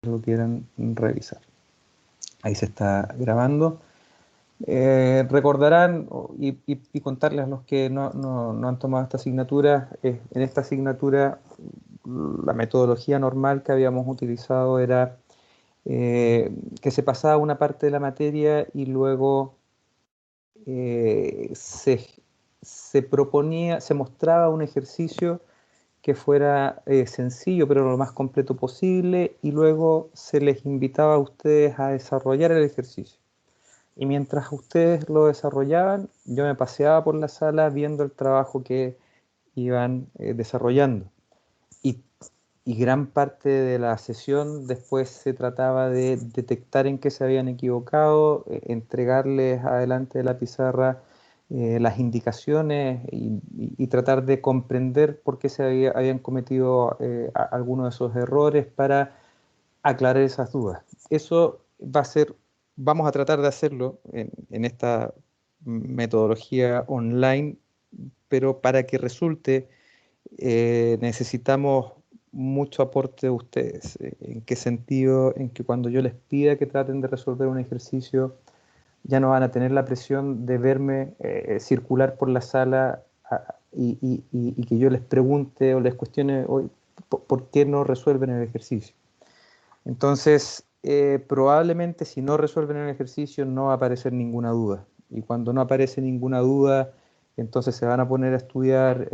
lo quieran revisar. Ahí se está grabando. Recordarán y contarles a los que no han tomado esta asignatura, en esta asignatura la metodología normal que habíamos utilizado era que se pasaba una parte de la materia y luego eh, se, se proponía, se mostraba un ejercicio que fuera sencillo pero lo más completo posible y luego se les invitaba a ustedes a desarrollar el ejercicio. Y mientras ustedes lo desarrollaban, yo me paseaba por la sala viendo el trabajo que iban desarrollando. Y, y gran parte de la sesión después se trataba de detectar en qué se habían equivocado, entregarles adelante de la pizarra las indicaciones y tratar de comprender por qué habían cometido algunos de esos errores para aclarar esas dudas. Eso va a ser, vamos a tratar de hacerlo en esta metodología online, pero para que resulte necesitamos mucho aporte de ustedes. ¿En qué sentido? En que cuando yo les pida que traten de resolver un ejercicio, ya no van a tener la presión de verme circular por la sala y que yo les pregunte o les cuestione hoy por qué no resuelven el ejercicio. Entonces, probablemente si no resuelven el ejercicio no va a aparecer ninguna duda. Y cuando no aparece ninguna duda, entonces se van a poner a estudiar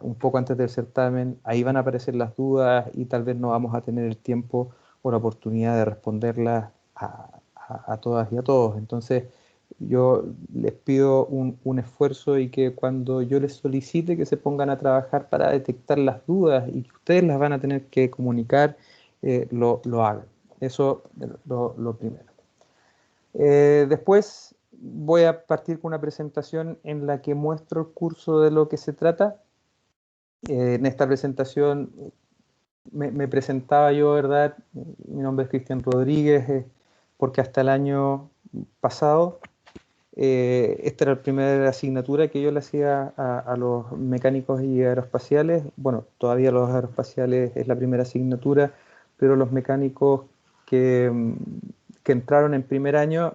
un poco antes del certamen, ahí van a aparecer las dudas y tal vez no vamos a tener el tiempo o la oportunidad de responderlas a todas y a todos. Entonces, yo les pido un esfuerzo y que cuando yo les solicite que se pongan a trabajar para detectar las dudas y que ustedes las van a tener que comunicar, lo hagan. Eso lo primero. Después voy a partir con una presentación en la que muestro el curso de lo que se trata. En esta presentación me presentaba yo, ¿verdad? Mi nombre es Cristian Rodríguez, porque hasta el año pasado esta era la primera asignatura que yo le hacía a los mecánicos y aeroespaciales. Bueno, todavía los aeroespaciales es la primera asignatura, pero los mecánicos que, que entraron en primer año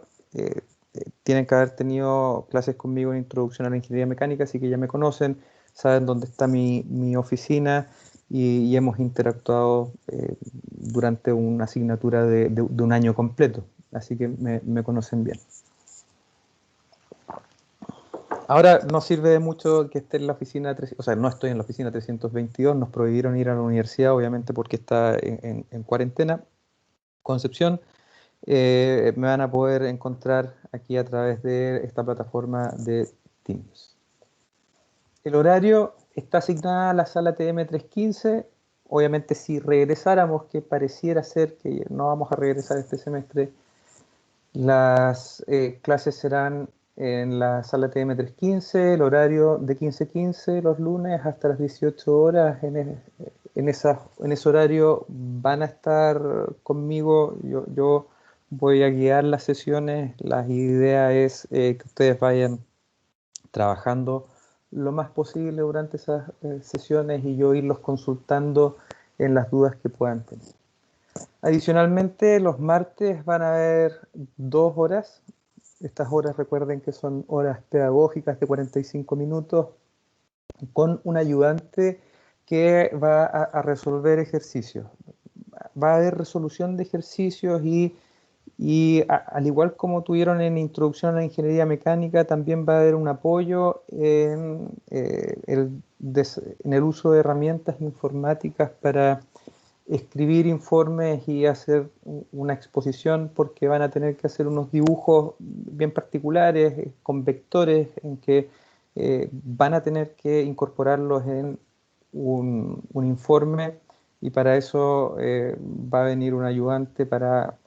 tienen que haber tenido clases conmigo en Introducción a la Ingeniería Mecánica, así que ya me conocen, saben dónde está mi oficina y hemos interactuado durante una asignatura de un año completo, así que me conocen bien. Ahora no sirve de mucho que esté en la oficina, o sea, no estoy en la oficina 322, nos prohibieron ir a la universidad, obviamente porque está en cuarentena. Concepción, me van a poder encontrar aquí a través de esta plataforma de Teams. El horario está asignada a la sala TM 315. Obviamente si regresáramos, que pareciera ser que no vamos a regresar este semestre, las clases serán en la sala TM 315, el horario de 15:15 los lunes hasta las 18 horas. En ese horario van a estar conmigo, yo voy a guiar las sesiones. La idea es que ustedes vayan trabajando lo más posible durante esas sesiones y yo irlos consultando en las dudas que puedan tener. Adicionalmente, los martes van a haber 2 horas. Estas horas recuerden que son horas pedagógicas de 45 minutos con un ayudante que va a resolver ejercicios. Va a haber resolución de ejercicios al igual como tuvieron en Introducción a la Ingeniería Mecánica, también va a haber un apoyo en el uso de herramientas informáticas para escribir informes y hacer una exposición, porque van a tener que hacer unos dibujos bien particulares con vectores en que van a tener que incorporarlos en un informe y para eso va a venir un ayudante para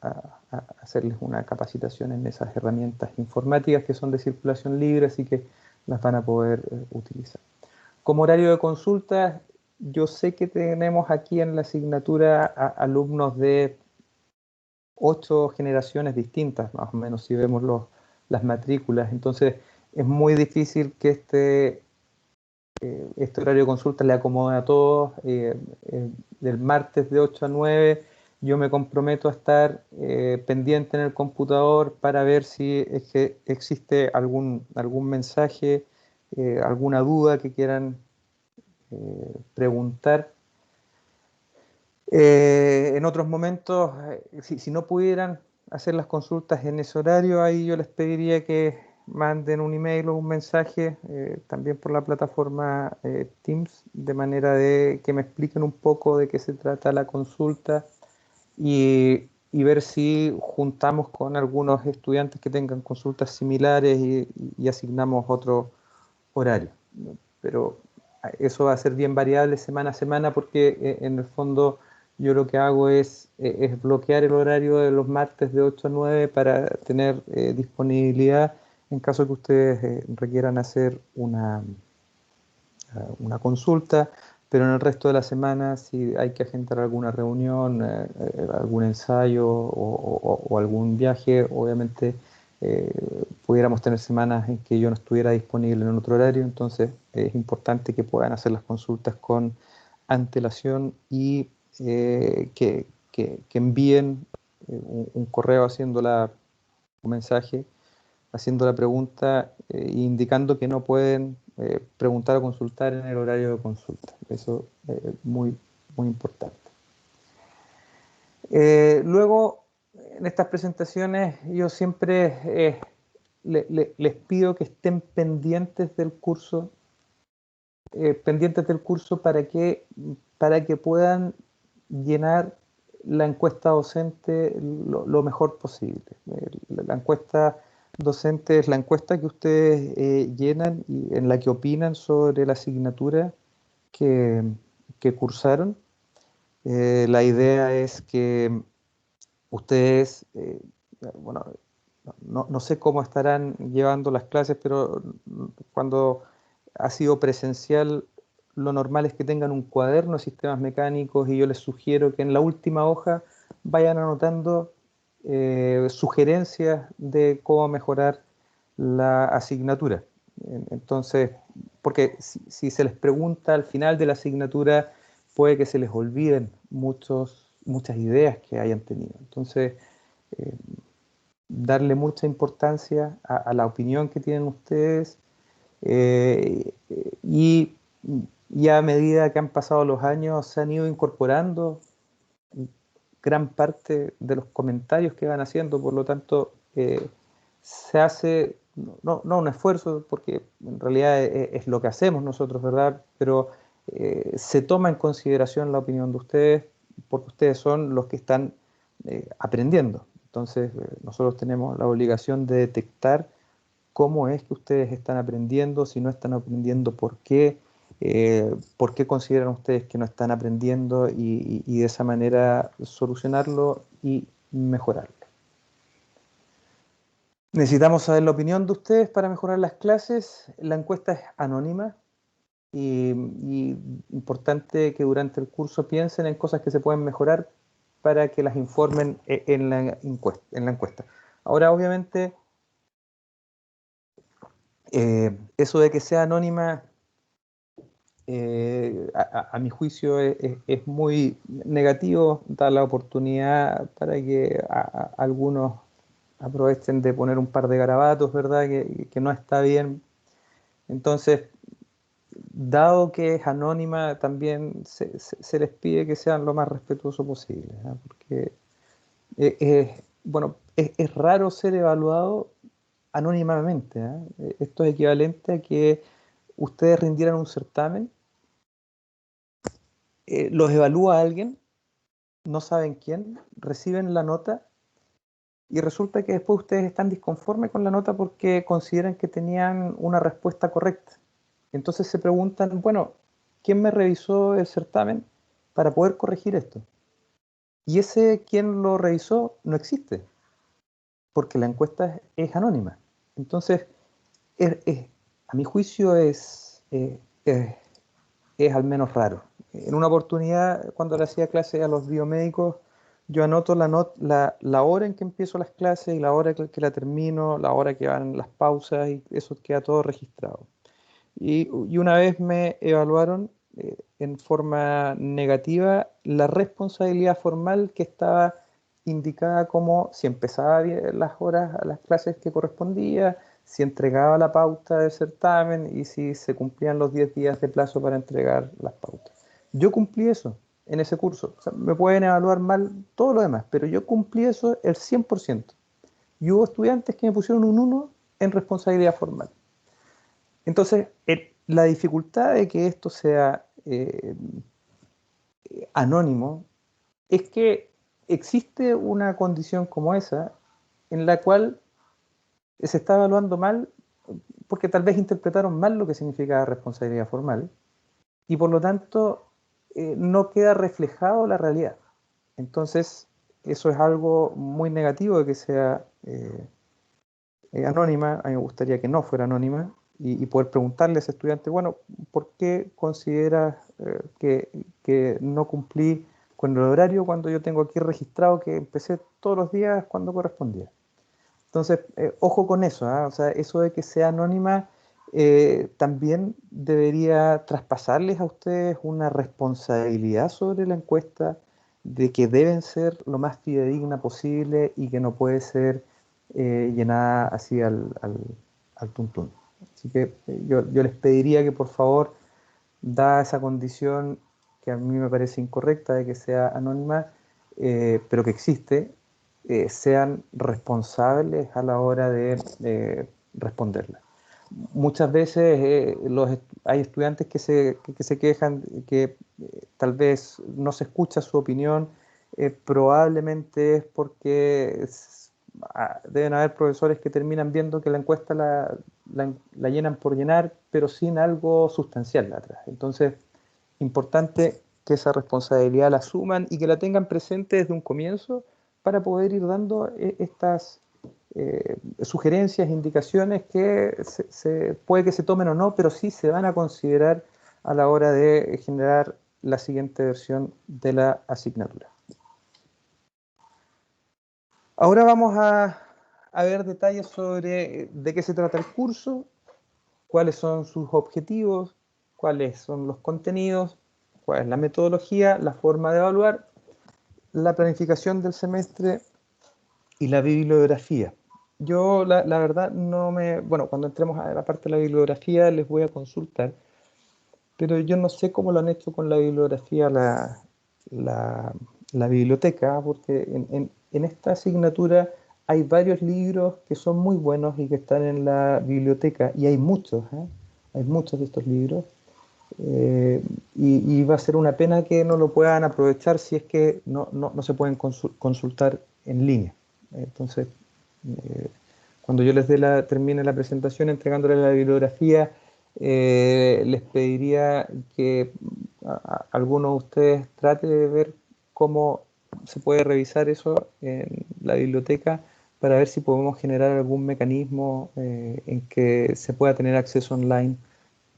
hacerles una capacitación en esas herramientas informáticas que son de circulación libre, así que las van a poder utilizar. Como horario de consulta, yo sé que tenemos aquí en la asignatura alumnos de 8 generaciones distintas, más o menos, si vemos las matrículas. Entonces, es muy difícil que este horario de consulta le acomode a todos. Del martes de 8 a 9 yo me comprometo a estar pendiente en el computador para ver si es que existe algún mensaje, alguna duda que quieran preguntar. En otros momentos, si no pudieran hacer las consultas en ese horario, ahí yo les pediría que manden un email o un mensaje también por la plataforma Teams, de manera de que me expliquen un poco de qué se trata la consulta y ver si juntamos con algunos estudiantes que tengan consultas similares y asignamos otro horario. Pero eso va a ser bien variable semana a semana porque en el fondo yo lo que hago es bloquear el horario de los martes de 8 a 9 para tener disponibilidad en caso que ustedes requieran hacer una consulta, pero en el resto de la semana si hay que agendar alguna reunión, algún ensayo o algún viaje, obviamente pudiéramos tener semanas en que yo no estuviera disponible en otro horario, entonces es importante que puedan hacer las consultas con antelación y que envíen un correo un mensaje haciendo la pregunta e indicando que no pueden preguntar o consultar en el horario de consulta. Eso es muy importante. Luego, en estas presentaciones, yo siempre les pido que estén pendientes del curso para que puedan llenar la encuesta docente lo mejor posible. La encuesta docente es la encuesta que ustedes llenan y en la que opinan sobre la asignatura que, que cursaron. La idea es que ustedes, bueno, no sé cómo estarán llevando las clases, pero cuando ha sido presencial, lo normal es que tengan un cuaderno de sistemas mecánicos y yo les sugiero que en la última hoja vayan anotando sugerencias de cómo mejorar la asignatura. Entonces, porque si se les pregunta al final de la asignatura, puede que se les olviden muchas ideas que hayan tenido. Entonces, eh, darle mucha importancia a la opinión que tienen ustedes eh, y, y a medida que han pasado los años se han ido incorporando gran parte de los comentarios que van haciendo, por lo tanto se hace no un esfuerzo, porque en realidad es lo que hacemos nosotros, ¿verdad? Pero se toma en consideración la opinión de ustedes, porque ustedes son los que están aprendiendo. Entonces nosotros tenemos la obligación de detectar cómo es que ustedes están aprendiendo, si no están aprendiendo, por qué consideran ustedes que no están aprendiendo y de esa manera solucionarlo y mejorarlo. Necesitamos saber la opinión de ustedes para mejorar las clases. La encuesta es anónima y importante que durante el curso piensen en cosas que se pueden mejorar para que las informen en la encuesta. Ahora, obviamente, eso de que sea anónima, a mi juicio, es muy negativo, da la oportunidad para que algunos aprovechen de poner un par de garabatos, ¿verdad? Que no está bien. Entonces, dado que es anónima, también se les pide que sean lo más respetuosos posible, ¿eh? Porque bueno, es raro ser evaluado anónimamente, ¿eh? Esto es equivalente a que ustedes rindieran un certamen, los evalúa alguien, no saben quién, reciben la nota y resulta que después ustedes están disconformes con la nota porque consideran que tenían una respuesta correcta. Entonces se preguntan, bueno, ¿quién me revisó el certamen para poder corregir esto? Y ese quien lo revisó no existe, porque la encuesta es anónima. Entonces, a mi juicio es al menos raro. En una oportunidad, cuando le hacía clase a los biomédicos, yo anoto la hora en que empiezo las clases y la hora que la termino, la hora que van las pausas y eso queda todo registrado. Y una vez me evaluaron en forma negativa la responsabilidad formal que estaba indicada como si empezaba bien las horas a las clases que correspondía, si entregaba la pauta del certamen y si se cumplían los 10 días de plazo para entregar las pautas. Yo cumplí eso en ese curso. O sea, me pueden evaluar mal todo lo demás, pero yo cumplí eso el 100%. Y hubo estudiantes que me pusieron un 1 en responsabilidad formal. Entonces, la dificultad de que esto sea anónimo es que existe una condición como esa en la cual se está evaluando mal porque tal vez interpretaron mal lo que significa responsabilidad formal y por lo tanto no queda reflejado la realidad. Entonces, eso es algo muy negativo de que sea anónima. A mí me gustaría que no fuera anónima y poder preguntarle a ese estudiante, bueno, ¿por qué consideras que no cumplí con el horario cuando yo tengo aquí registrado que empecé todos los días cuando correspondía? Entonces, ojo con eso, ¿eh? O sea, eso de que sea anónima también debería traspasarles a ustedes una responsabilidad sobre la encuesta de que deben ser lo más fidedigna posible y que no puede ser llenada así al tuntún. Así que yo les pediría que por favor, dada esa condición que a mí me parece incorrecta de que sea anónima, pero que existe, sean responsables a la hora de responderla. Muchas veces hay estudiantes que se quejan que tal vez no se escucha su opinión, probablemente es porque deben haber profesores que terminan viendo que la encuesta la llenan por llenar, pero sin algo sustancial atrás. Entonces, importante que esa responsabilidad la asuman y que la tengan presente desde un comienzo para poder ir dando estas sugerencias, indicaciones que puede que se tomen o no, pero sí se van a considerar a la hora de generar la siguiente versión de la asignatura. Ahora vamos a ver detalles sobre de qué se trata el curso, cuáles son sus objetivos, cuáles son los contenidos, cuál es la metodología, la forma de evaluar, la planificación del semestre y la bibliografía. Yo la verdad no me... Bueno, cuando entremos a la parte de la bibliografía les voy a consultar, pero yo no sé cómo lo han hecho con la bibliografía la, la biblioteca, porque en esta asignatura hay varios libros que son muy buenos y que están en la biblioteca, y hay muchos de estos libros, y va a ser una pena que no lo puedan aprovechar si es que no se pueden consultar en línea. Entonces, cuando yo termine la presentación entregándoles la bibliografía, les pediría que alguno de ustedes trate de ver cómo se puede revisar eso en la biblioteca para ver si podemos generar algún mecanismo en que se pueda tener acceso online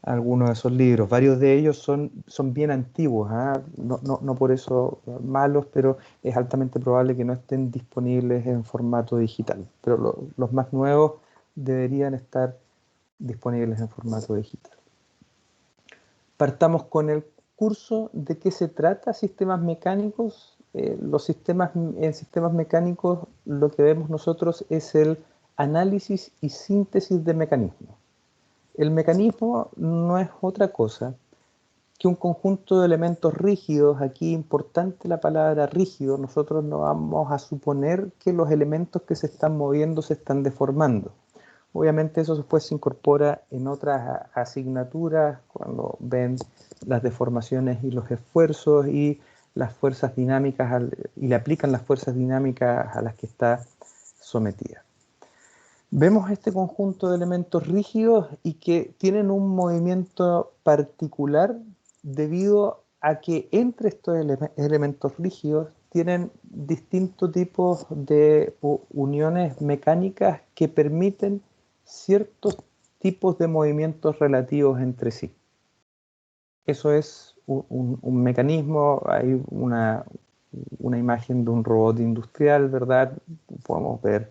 a algunos de esos libros. Varios de ellos son bien antiguos, ¿eh? No por eso malos, pero es altamente probable que no estén disponibles en formato digital. Pero los más nuevos deberían estar disponibles en formato digital. Partamos con el curso. ¿De qué se trata? Sistemas mecánicos. En sistemas mecánicos lo que vemos nosotros es el análisis y síntesis de mecanismos. El mecanismo no es otra cosa que un conjunto de elementos rígidos. Aquí importante la palabra rígido. Nosotros no vamos a suponer que los elementos que se están moviendo se están deformando. Obviamente eso después se incorpora en otras asignaturas cuando ven las deformaciones y los esfuerzos y las fuerzas dinámicas y le aplican las fuerzas dinámicas a las que está sometida. Vemos este conjunto de elementos rígidos y que tienen un movimiento particular debido a que entre estos elementos rígidos tienen distintos tipos de uniones mecánicas que permiten ciertos tipos de movimientos relativos entre sí. Eso es un mecanismo. Hay una imagen de un robot industrial, ¿verdad? Podemos ver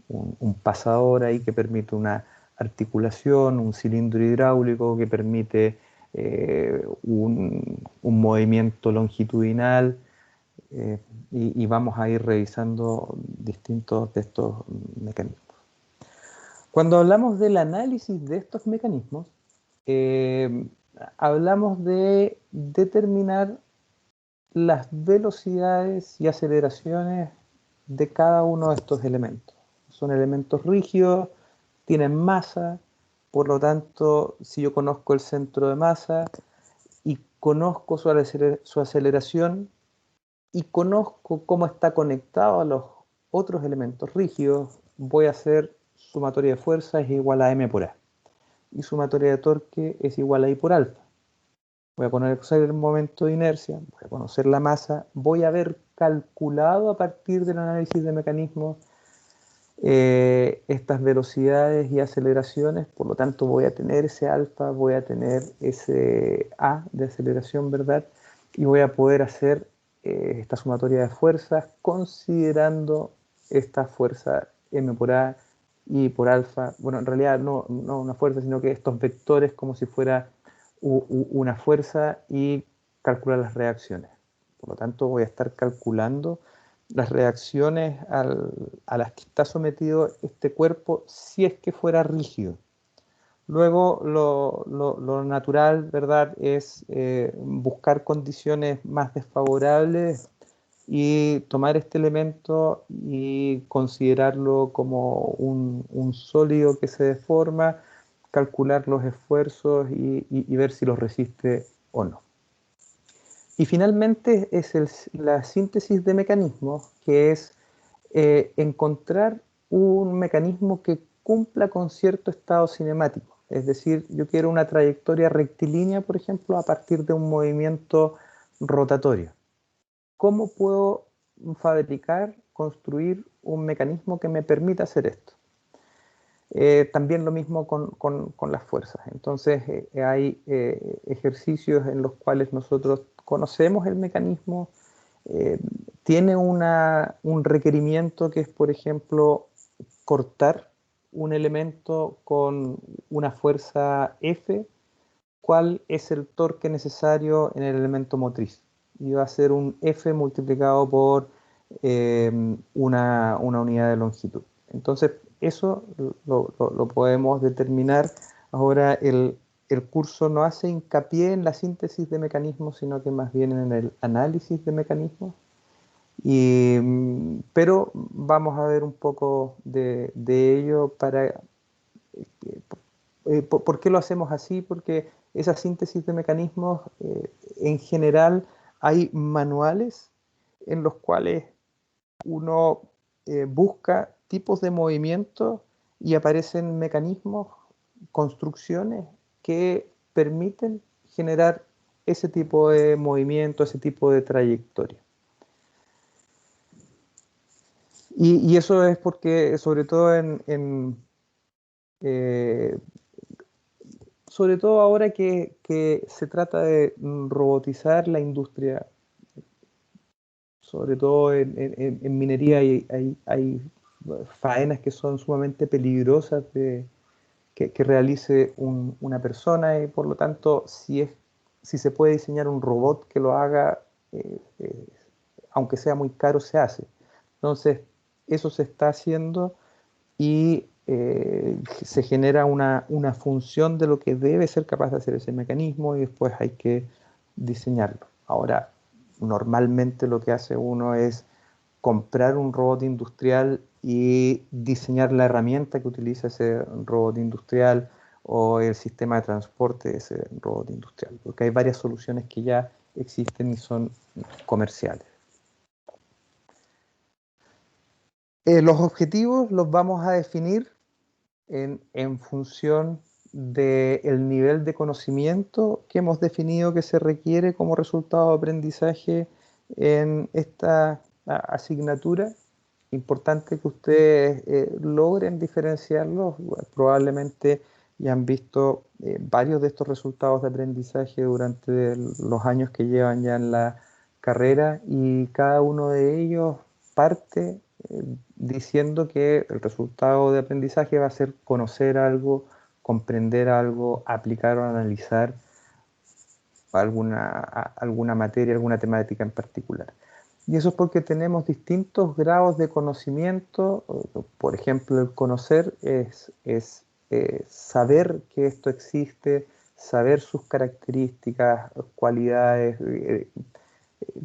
un pasador ahí que permite una articulación, un cilindro hidráulico que permite un movimiento longitudinal, y vamos a ir revisando distintos de estos mecanismos. Cuando hablamos del análisis de estos mecanismos, hablamos de determinar las velocidades y aceleraciones de cada uno de estos elementos. Son elementos rígidos, tienen masa, por lo tanto, si yo conozco el centro de masa y conozco su aceleración y conozco cómo está conectado a los otros elementos rígidos, voy a hacer sumatoria de fuerza es igual a m por a. Y sumatoria de torque es igual a I por alfa. Voy a conocer el momento de inercia, voy a conocer la masa, voy a haber calculado a partir del análisis de mecanismos estas velocidades y aceleraciones, por lo tanto voy a tener ese alfa, voy a tener ese A de aceleración, ¿verdad? Y voy a poder hacer esta sumatoria de fuerzas considerando esta fuerza m por a y por alfa. Bueno, en realidad no una fuerza, sino que estos vectores como si fuera una fuerza y calcular las reacciones. Por lo tanto, voy a estar calculando las reacciones a las que está sometido este cuerpo si es que fuera rígido. Luego, lo natural, ¿verdad?, es buscar condiciones más desfavorables y tomar este elemento y considerarlo como un sólido que se deforma, calcular los esfuerzos y ver si los resiste o no. Y finalmente es la síntesis de mecanismos, que es encontrar un mecanismo que cumpla con cierto estado cinemático. Es decir, yo quiero una trayectoria rectilínea, por ejemplo, a partir de un movimiento rotatorio. ¿Cómo puedo fabricar, construir un mecanismo que me permita hacer esto? También lo mismo con las fuerzas. Entonces hay ejercicios en los cuales nosotros conocemos el mecanismo, tiene un requerimiento que es, por ejemplo, cortar un elemento con una fuerza F, cuál es el torque necesario en el elemento motriz. Y va a ser un F multiplicado por una unidad de longitud. Entonces, eso lo podemos determinar. Ahora, el curso no hace hincapié en la síntesis de mecanismos, sino que más bien en el análisis de mecanismos. Pero vamos a ver un poco de ello para... ¿Por qué lo hacemos así? Porque esa síntesis de mecanismos, en general, hay manuales en los cuales uno busca tipos de movimientos y aparecen mecanismos, construcciones que permiten generar ese tipo de movimiento, ese tipo de trayectoria. Y eso es porque, sobre todo sobre todo ahora que se trata de robotizar la industria, sobre todo en minería hay faenas que son sumamente peligrosas que realice una persona, y por lo tanto, si se puede diseñar un robot que lo haga, aunque sea muy caro, se hace. Entonces, eso se está haciendo y se genera una función de lo que debe ser capaz de hacer ese mecanismo y después hay que diseñarlo. Ahora, normalmente lo que hace uno es comprar un robot industrial y diseñar la herramienta que utiliza ese robot industrial o el sistema de transporte de ese robot industrial, porque hay varias soluciones que ya existen y son comerciales. Los objetivos los vamos a definir en función del nivel de conocimiento que hemos definido que se requiere como resultado de aprendizaje en esta asignatura. Importante que ustedes logren diferenciarlos. Probablemente ya han visto varios de estos resultados de aprendizaje durante los años que llevan ya en la carrera, y cada uno de ellos parte diciendo que el resultado de aprendizaje va a ser conocer algo, comprender algo, aplicar o analizar alguna materia, alguna temática en particular. Y eso es porque tenemos distintos grados de conocimiento. Por ejemplo, el conocer es saber que esto existe, saber sus características, cualidades,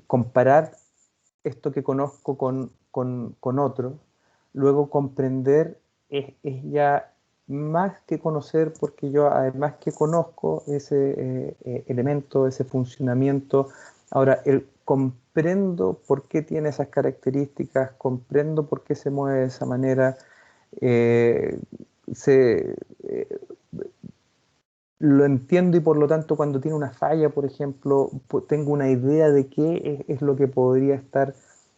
comparar esto que conozco con otro. Luego comprender es ya más que conocer, porque yo además que conozco ese elemento, ese funcionamiento, ahora el comprendo por qué tiene esas características, comprendo por qué se mueve de esa manera, eh, se, eh, lo entiendo y por lo tanto cuando tiene una falla, por ejemplo, tengo una idea de qué es lo que podría estar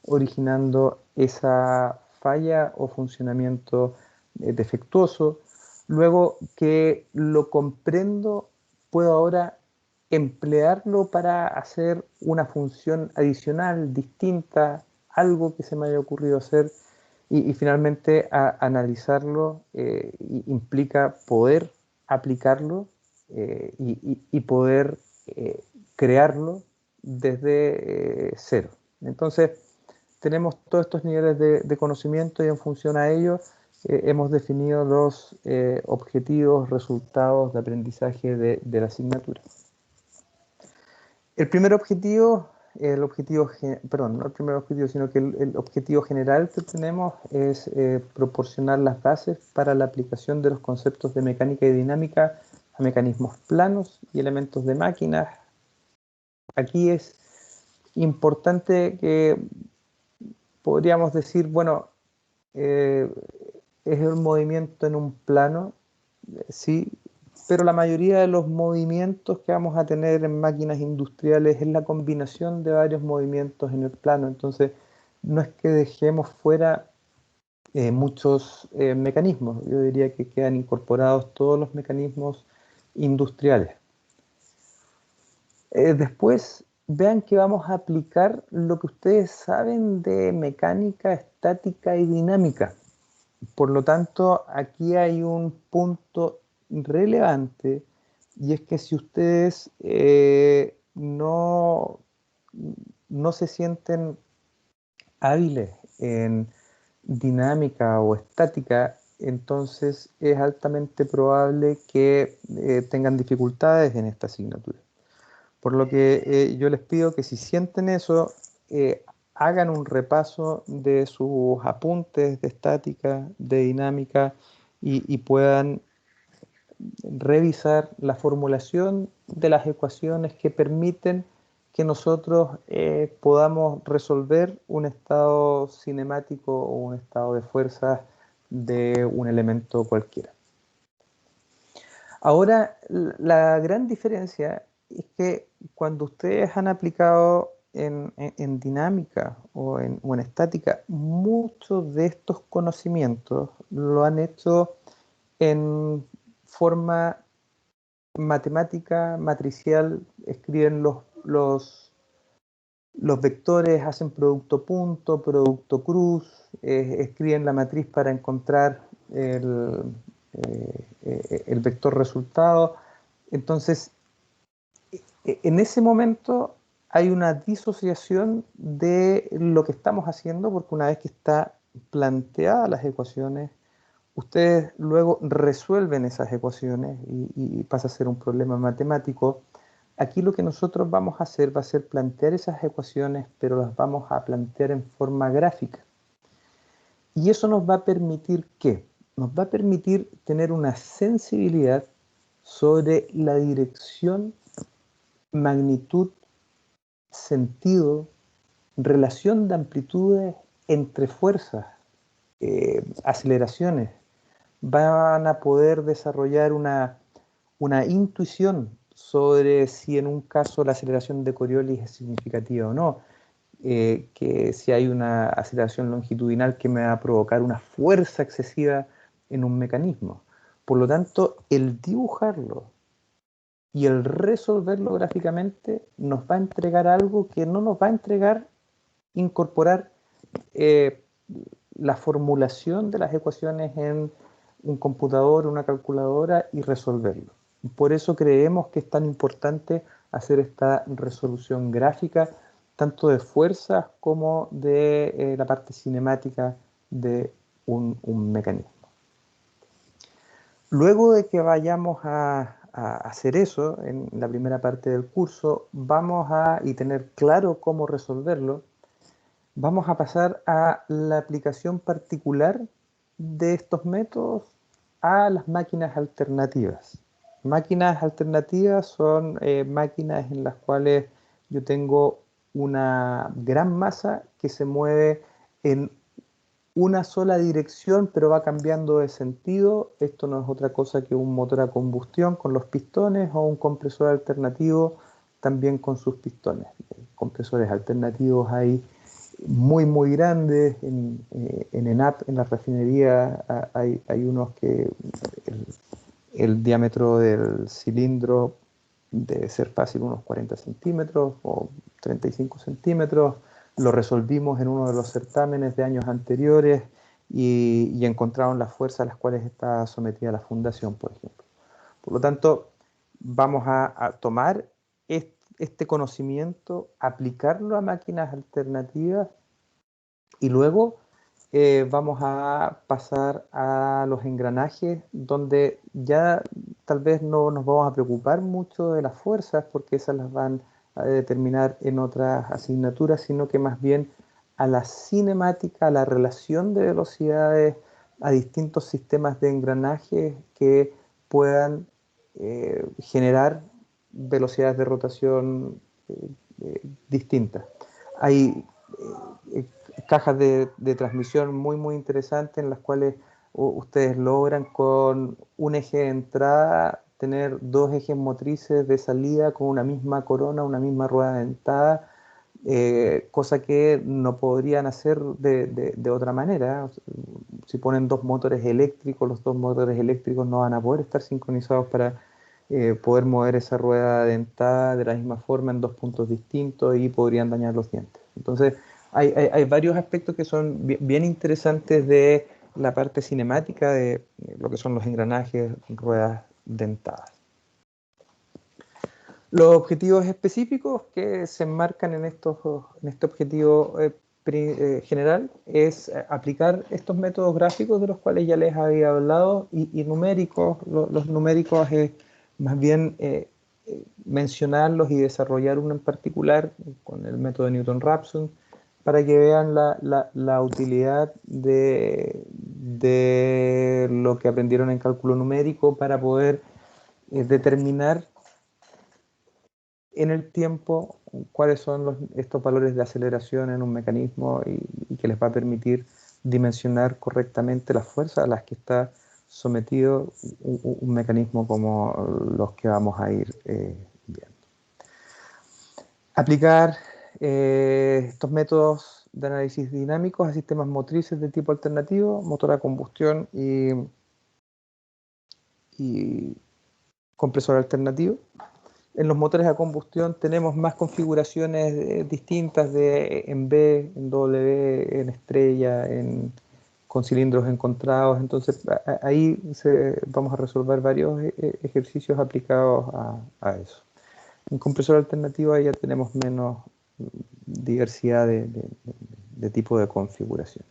originando esa falla o funcionamiento defectuoso. Luego que lo comprendo, puedo ahora emplearlo para hacer una función adicional, distinta, algo que se me haya ocurrido hacer y finalmente analizarlo implica poder aplicarlo y poder crearlo desde cero. Entonces, tenemos todos estos niveles de conocimiento y en función a ello hemos definido los objetivos, resultados de aprendizaje de la asignatura. El primer objetivo, perdón, no el primer objetivo, sino que el objetivo general que tenemos es proporcionar las bases para la aplicación de los conceptos de mecánica y dinámica a mecanismos planos y elementos de máquinas. Aquí es importante que podríamos decir, bueno, eh, es el movimiento en un plano, sí, pero la mayoría de los movimientos que vamos a tener en máquinas industriales es la combinación de varios movimientos en el plano. Entonces, no es que dejemos fuera muchos mecanismos. Yo diría que quedan incorporados todos los mecanismos industriales. Después, vean que vamos a aplicar lo que ustedes saben de mecánica, estática y dinámica. Por lo tanto, aquí hay un punto relevante y es que si ustedes no se sienten hábiles en dinámica o estática, entonces es altamente probable que tengan dificultades en esta asignatura. Por lo que yo les pido que si sienten eso, hagan un repaso de sus apuntes de estática, de dinámica y puedan revisar la formulación de las ecuaciones que permiten que nosotros podamos resolver un estado cinemático o un estado de fuerza de un elemento cualquiera. Ahora, la gran diferencia es que cuando ustedes han aplicado en dinámica o en estática, muchos de estos conocimientos lo han hecho en forma matemática, matricial, escriben los vectores, hacen producto punto, producto cruz, escriben la matriz para encontrar el vector resultado. Entonces, en ese momento hay una disociación de lo que estamos haciendo, porque una vez que está planteadas las ecuaciones, ustedes luego resuelven esas ecuaciones y pasa a ser un problema matemático. Aquí lo que nosotros vamos a hacer va a ser plantear esas ecuaciones, pero las vamos a plantear en forma gráfica. Y eso nos va a permitir ¿qué? Nos va a permitir tener una sensibilidad sobre la dirección, magnitud, sentido, relación de amplitudes entre fuerzas, aceleraciones. Van a poder desarrollar una intuición sobre si en un caso la aceleración de Coriolis es significativa o no, que si hay una aceleración longitudinal que me va a provocar una fuerza excesiva en un mecanismo. Por lo tanto, el dibujarlo y el resolverlo gráficamente nos va a entregar algo que no nos va a entregar incorporar eh, la formulación de las ecuaciones en un computador, una calculadora y resolverlo. Por eso creemos que es tan importante hacer esta resolución gráfica, tanto de fuerzas como de la parte cinemática de un mecanismo. Luego de que vayamos a hacer eso en la primera parte del curso, y tener claro cómo resolverlo, vamos a pasar a la aplicación particular de estos métodos a las máquinas alternativas. Máquinas alternativas son máquinas en las cuales yo tengo una gran masa que se mueve en una sola dirección, pero va cambiando de sentido. Esto no es otra cosa que un motor a combustión con los pistones o un compresor alternativo también con sus pistones. Compresores alternativos hay muy grandes. En ENAP, en la refinería, hay unos que el diámetro del cilindro debe ser fácil unos 40 centímetros o 35 centímetros. Lo resolvimos en uno de los certámenes de años anteriores y encontraron las fuerzas a las cuales está sometida la fundación, por ejemplo. Por lo tanto, vamos a tomar este conocimiento, aplicarlo a máquinas alternativas y luego vamos a pasar a los engranajes, donde ya tal vez no nos vamos a preocupar mucho de las fuerzas, porque esas las van a determinar en otras asignaturas, sino que más bien a la cinemática, a la relación de velocidades, a distintos sistemas de engranajes que puedan generar velocidades de rotación distintas. Hay cajas de transmisión muy interesantes en las cuales ustedes logran con un eje de entrada tener dos ejes motrices de salida con una misma corona, una misma rueda dentada, cosa que no podrían hacer de otra manera. Si ponen dos motores eléctricos, los dos motores eléctricos no van a poder estar sincronizados para poder mover esa rueda dentada de la misma forma en dos puntos distintos y podrían dañar los dientes. Entonces, hay varios aspectos que son bien interesantes de la parte cinemática de lo que son los engranajes, ruedas dentadas. Los objetivos específicos que se enmarcan en este objetivo general es aplicar estos métodos gráficos de los cuales ya les había hablado y numéricos. Los numéricos es más bien mencionarlos y desarrollar uno en particular con el método de Newton-Raphson para que vean la utilidad de lo que aprendieron en cálculo numérico para poder determinar en el tiempo cuáles son estos valores de aceleración en un mecanismo y que les va a permitir dimensionar correctamente las fuerzas a las que está sometido un mecanismo como los que vamos a ir viendo. Aplicar estos métodos de análisis dinámicos a sistemas motrices de tipo alternativo, motor a combustión y compresor alternativo. En los motores a combustión tenemos más configuraciones distintas en B, en W, en estrella, con cilindros encontrados. Entonces ahí vamos a resolver varios ejercicios aplicados a eso. En compresor alternativo ahí ya tenemos menos diversidad de tipo de configuración.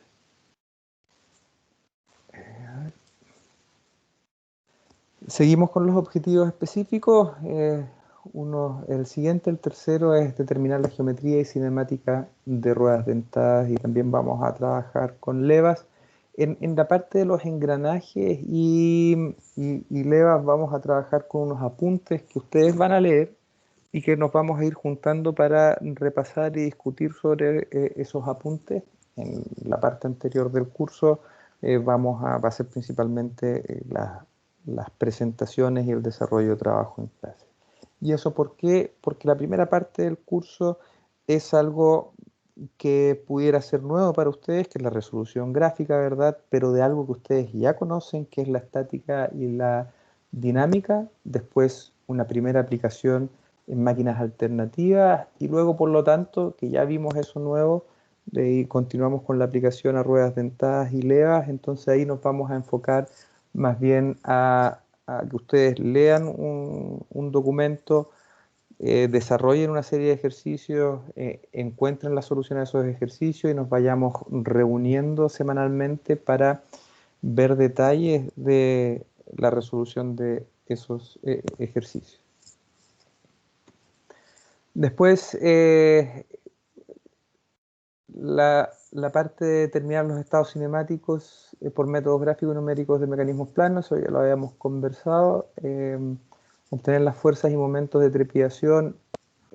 Seguimos con los objetivos específicos. El siguiente, el tercero, es determinar la geometría y cinemática de ruedas dentadas y también vamos a trabajar con levas. En la parte de los engranajes y levas vamos a trabajar con unos apuntes que ustedes van a leer y que nos vamos a ir juntando para repasar y discutir sobre esos apuntes. En la parte anterior del curso va a ser principalmente las presentaciones y el desarrollo de trabajo en clase. ¿Y eso por qué? Porque la primera parte del curso es algo que pudiera ser nuevo para ustedes, que es la resolución gráfica, ¿verdad? Pero de algo que ustedes ya conocen, que es la estática y la dinámica. Después una primera aplicación en máquinas alternativas y luego, por lo tanto, que ya vimos eso nuevo, y continuamos con la aplicación a ruedas dentadas y levas. Entonces ahí nos vamos a enfocar más bien a que ustedes lean un documento desarrollen una serie de ejercicios, encuentren la solución a esos ejercicios y nos vayamos reuniendo semanalmente para ver detalles de la resolución de esos ejercicios. Después, la parte de determinar los estados cinemáticos por métodos gráficos y numéricos de mecanismos planos, eso ya lo habíamos conversado. Obtener las fuerzas y momentos de trepidación,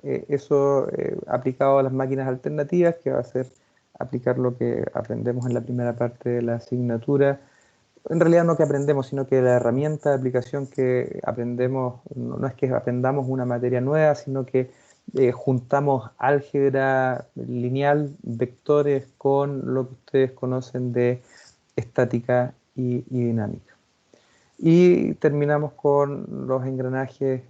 eso aplicado a las máquinas alternativas, que va a ser aplicar lo que aprendemos en la primera parte de la asignatura. En realidad no que aprendemos, sino que la herramienta de aplicación que aprendemos, no es que aprendamos una materia nueva, sino que juntamos álgebra lineal, vectores, con lo que ustedes conocen de estática y dinámica. Y terminamos con los engranajes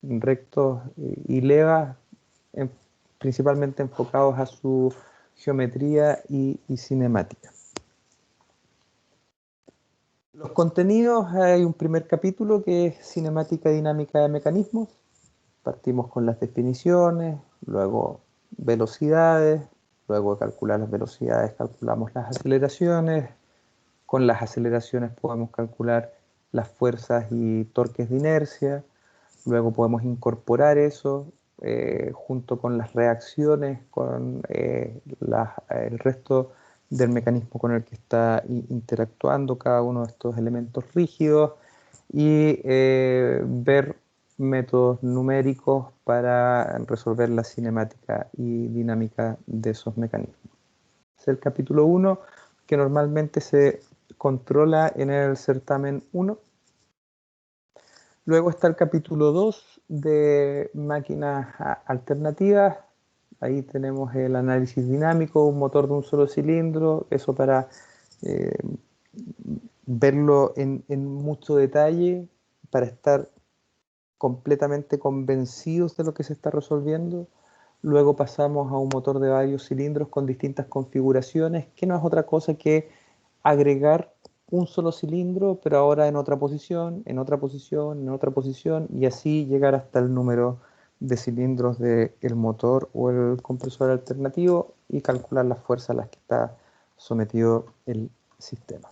rectos y levas, principalmente enfocados a su geometría y cinemática. Los contenidos, hay un primer capítulo que es cinemática dinámica de mecanismos. Partimos con las definiciones, luego velocidades, luego de calcular las velocidades calculamos las aceleraciones. Con las aceleraciones podemos calcular las fuerzas y torques de inercia. Luego podemos incorporar eso junto con las reacciones, con el resto del mecanismo con el que está interactuando cada uno de estos elementos rígidos y ver métodos numéricos para resolver la cinemática y dinámica de esos mecanismos. Es el capítulo 1 que normalmente se controla en el certamen 1. Luego está el capítulo 2 de máquinas alternativas. Ahí tenemos el análisis dinámico, un motor de un solo cilindro, eso para verlo en mucho detalle, para estar completamente convencidos de lo que se está resolviendo. Luego pasamos a un motor de varios cilindros con distintas configuraciones, que no es otra cosa que agregar un solo cilindro, pero ahora en otra posición, en otra posición, en otra posición, y así llegar hasta el número de cilindros del motor o el compresor alternativo y calcular las fuerzas a las que está sometido el sistema.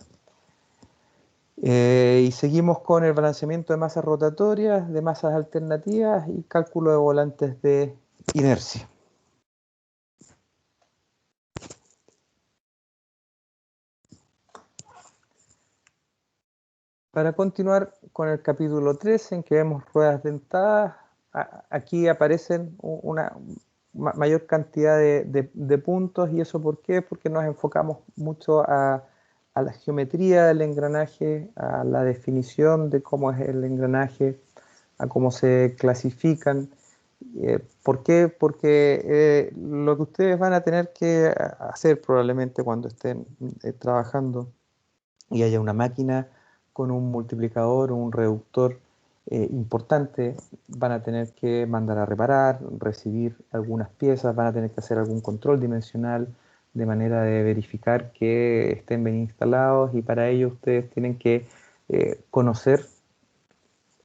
Y seguimos con el balanceamiento de masas rotatorias, de masas alternativas y cálculo de volantes de inercia. Para continuar con el capítulo 3, en que vemos ruedas dentadas, aquí aparecen una mayor cantidad de puntos. ¿Y eso por qué? Porque nos enfocamos mucho a la geometría del engranaje, a la definición de cómo es el engranaje, a cómo se clasifican. ¿Por qué? Porque lo que ustedes van a tener que hacer probablemente cuando estén trabajando y haya una máquina con un multiplicador o un reductor importante, van a tener que mandar a reparar, recibir algunas piezas, van a tener que hacer algún control dimensional de manera de verificar que estén bien instalados, y para ello ustedes tienen que conocer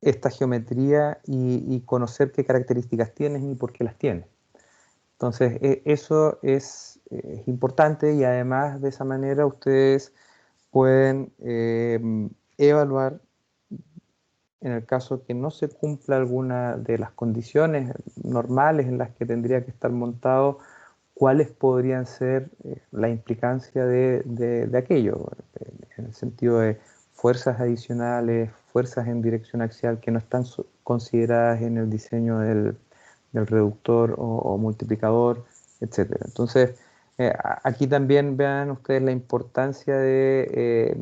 esta geometría y conocer qué características tienen y por qué las tienen. Entonces, eso es importante, y además de esa manera ustedes pueden evaluar, en el caso que no se cumpla alguna de las condiciones normales en las que tendría que estar montado, cuáles podrían ser la implicancia de aquello, en el sentido de fuerzas adicionales, fuerzas en dirección axial que no están consideradas en el diseño del reductor o multiplicador, etc. Entonces, aquí también vean ustedes la importancia de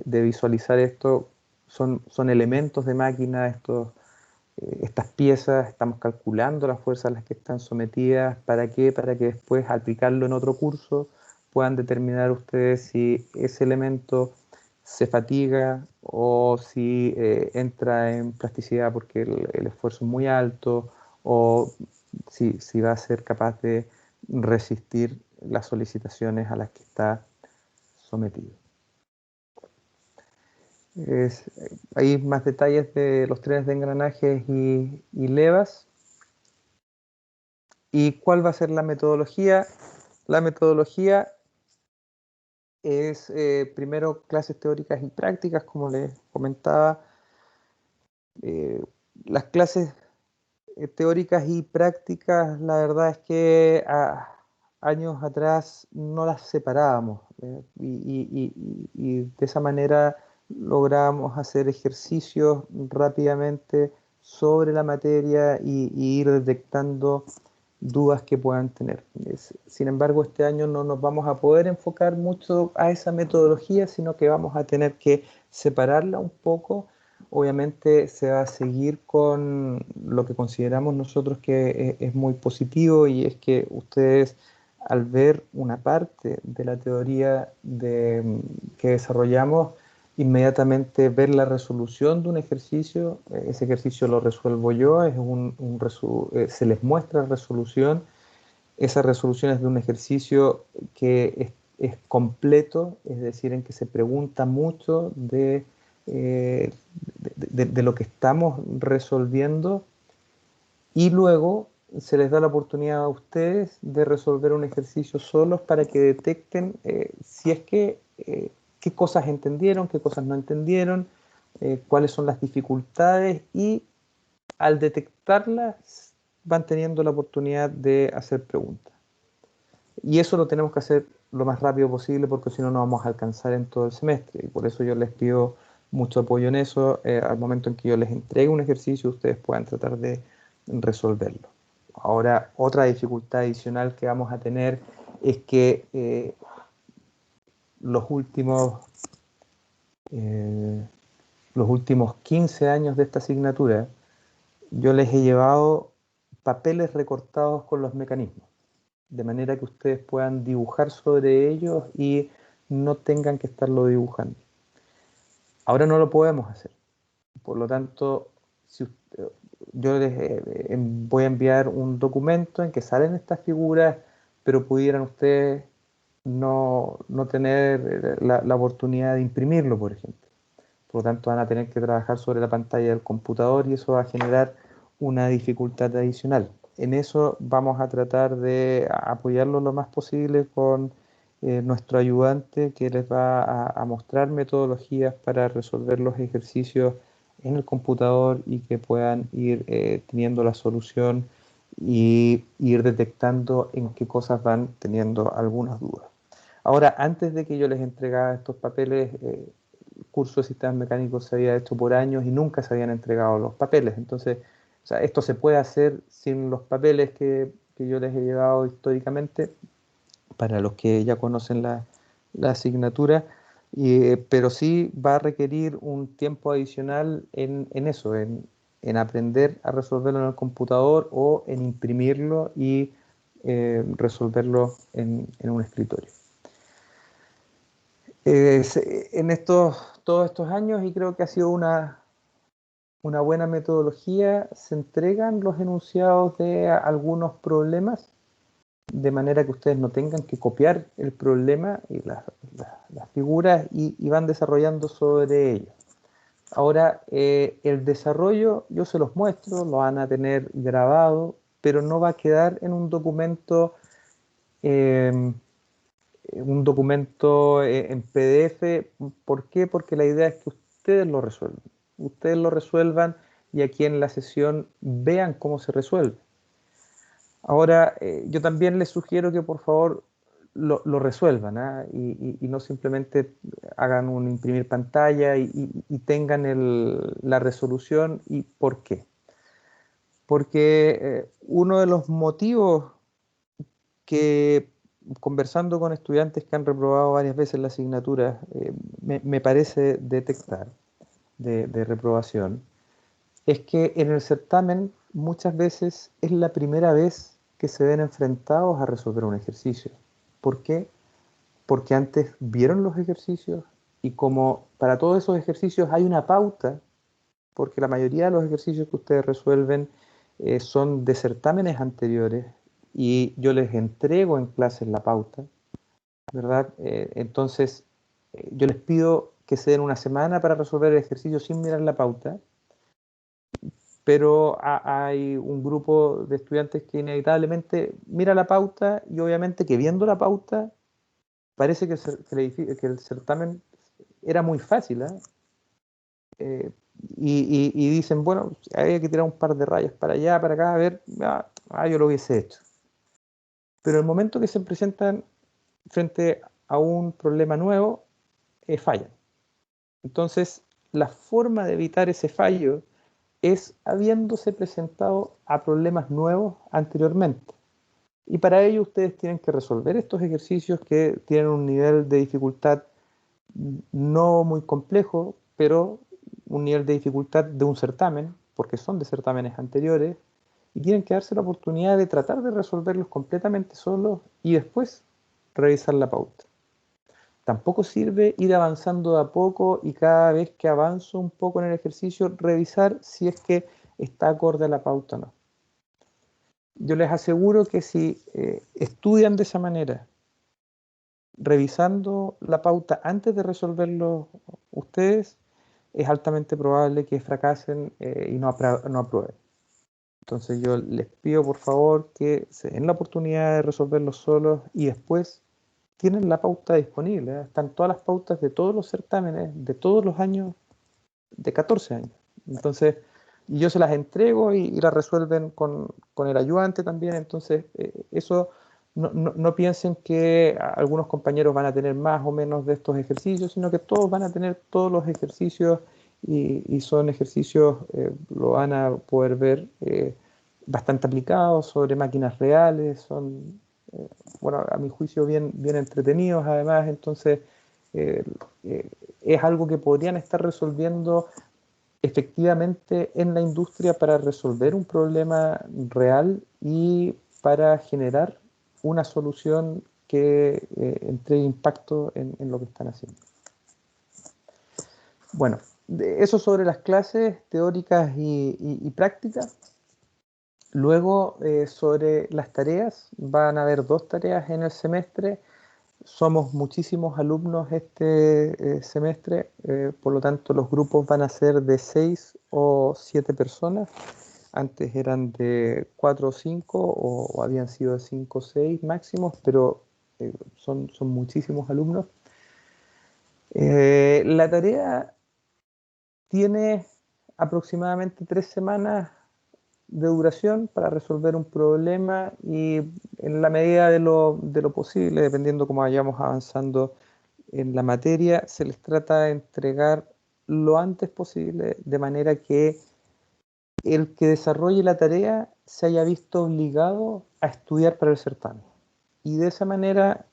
visualizar esto. Son elementos de máquina, estas piezas, estamos calculando las fuerzas a las que están sometidas. ¿Para qué? Para que después, al aplicarlo en otro curso, puedan determinar ustedes si ese elemento se fatiga o si entra en plasticidad porque el esfuerzo es muy alto, o si va a ser capaz de resistir las solicitaciones a las que está sometido. Hay más detalles de los trenes de engranajes y levas. ¿Y cuál va a ser la metodología? La metodología es primero clases teóricas y prácticas, como les comentaba. Eh, las clases teóricas y prácticas, la verdad es que años atrás no las separábamos, y de esa manera logramos hacer ejercicios rápidamente sobre la materia y ir detectando dudas que puedan tener. Sin embargo, este año no nos vamos a poder enfocar mucho a esa metodología, sino que vamos a tener que separarla un poco. Obviamente se va a seguir con lo que consideramos nosotros que es muy positivo, y es que ustedes, al ver una parte de la teoría que desarrollamos, inmediatamente ver la resolución de un ejercicio. Ese ejercicio lo resuelvo yo, se les muestra resolución. Esa resolución es de un ejercicio que es completo, es decir, en que se pregunta mucho eh, de lo que estamos resolviendo, y luego se les da la oportunidad a ustedes de resolver un ejercicio solos para que detecten si es que qué cosas entendieron, qué cosas no entendieron, cuáles son las dificultades, y al detectarlas van teniendo la oportunidad de hacer preguntas. Y eso lo tenemos que hacer lo más rápido posible, porque si no, no vamos a alcanzar en todo el semestre. Y por eso yo les pido mucho apoyo en eso. Al momento en que yo les entregue un ejercicio, ustedes puedan tratar de resolverlo. Ahora, otra dificultad adicional que vamos a tener es que los últimos, eh, los últimos 15 años de esta asignatura, yo les he llevado papeles recortados con los mecanismos, de manera que ustedes puedan dibujar sobre ellos y no tengan que estarlo dibujando. Ahora no lo podemos hacer. Por lo tanto, yo les voy a enviar un documento en que salen estas figuras, pero pudieran ustedes no tener la oportunidad de imprimirlo, por ejemplo. Por lo tanto, van a tener que trabajar sobre la pantalla del computador, y eso va a generar una dificultad adicional. En eso vamos a tratar de apoyarlo lo más posible con nuestro ayudante, que les va a mostrar metodologías para resolver los ejercicios en el computador, y que puedan ir teniendo la solución y ir detectando en qué cosas van teniendo algunas dudas. Ahora, antes de que yo les entregara estos papeles, el curso de sistemas mecánicos se había hecho por años y nunca se habían entregado los papeles. Entonces, o sea, esto se puede hacer sin los papeles que yo les he llevado históricamente, para los que ya conocen la asignatura, pero sí va a requerir un tiempo adicional en eso, en aprender a resolverlo en el computador o en imprimirlo y resolverlo en un escritorio. Todos estos años, y creo que ha sido una buena metodología, se entregan los enunciados de algunos problemas, de manera que ustedes no tengan que copiar el problema y las figuras, y van desarrollando sobre ellos. Ahora, el desarrollo yo se los muestro, lo van a tener grabado, pero no va a quedar en eh, un documento en PDF. ¿Por qué? Porque la idea es que ustedes lo resuelvan. Ustedes lo resuelvan, y aquí en la sesión vean cómo se resuelve. Ahora, yo también les sugiero que por favor lo resuelvan, ¿ah? Y no simplemente hagan un imprimir pantalla y tengan la resolución. ¿Y por qué? Porque uno de los motivos que, conversando con estudiantes que han reprobado varias veces la asignatura, me parece detectar de reprobación, es que en el certamen muchas veces es la primera vez que se ven enfrentados a resolver un ejercicio. ¿Por qué? Porque antes vieron los ejercicios, y como para todos esos ejercicios hay una pauta, porque la mayoría de los ejercicios que ustedes resuelven son de certámenes anteriores, y yo les entrego en clases la pauta, ¿verdad? Entonces, yo les pido que se den una semana para resolver el ejercicio sin mirar la pauta, pero hay un grupo de estudiantes que inevitablemente mira la pauta y obviamente que viendo la pauta parece que el certamen era muy fácil, ¿eh? Y dicen, bueno, había que tirar un par de rayas para allá, para acá, a ver, yo lo hubiese hecho. Pero el momento que se presentan frente a un problema nuevo, fallan. Entonces, la forma de evitar ese fallo es habiéndose presentado a problemas nuevos anteriormente. Y para ello ustedes tienen que resolver estos ejercicios que tienen un nivel de dificultad no muy complejo, pero un nivel de dificultad de un certamen, porque son de certámenes anteriores, y tienen que darse la oportunidad de tratar de resolverlos completamente solos y después revisar la pauta. Tampoco sirve ir avanzando de a poco y cada vez que avanzo un poco en el ejercicio, revisar si es que está acorde a la pauta o no. Yo les aseguro que si estudian de esa manera, revisando la pauta antes de resolverlo ustedes, es altamente probable que fracasen y no aprueben. Entonces yo les pido por favor que se den la oportunidad de resolverlo solos y después tienen la pauta disponible, ¿eh? Están todas las pautas de todos los certámenes, de todos los años, de 14 años. Entonces, yo se las entrego y las resuelven con el ayudante también. Entonces, eso no piensen que algunos compañeros van a tener más o menos de estos ejercicios, sino que todos van a tener todos los ejercicios y son ejercicios, lo van a poder ver bastante aplicados sobre máquinas reales, son, bueno, a mi juicio bien entretenidos además. Entonces, eh, es algo que podrían estar resolviendo efectivamente en la industria para resolver un problema real y para generar una solución que entregue impacto en lo que están haciendo. Bueno, eso sobre las clases teóricas y prácticas. Luego, sobre las tareas, van a haber 2 tareas en el semestre. Somos muchísimos alumnos este semestre, por lo tanto los grupos van a ser de 6 o 7 personas. Antes eran de 4 o 5 o habían sido de 5 o 6 máximos, pero son muchísimos alumnos. La tarea tiene aproximadamente 3 semanas de duración para resolver un problema y en la medida de lo posible, dependiendo cómo vayamos avanzando en la materia, se les trata de entregar lo antes posible, de manera que el que desarrolle la tarea se haya visto obligado a estudiar para el certamen. Y de esa manera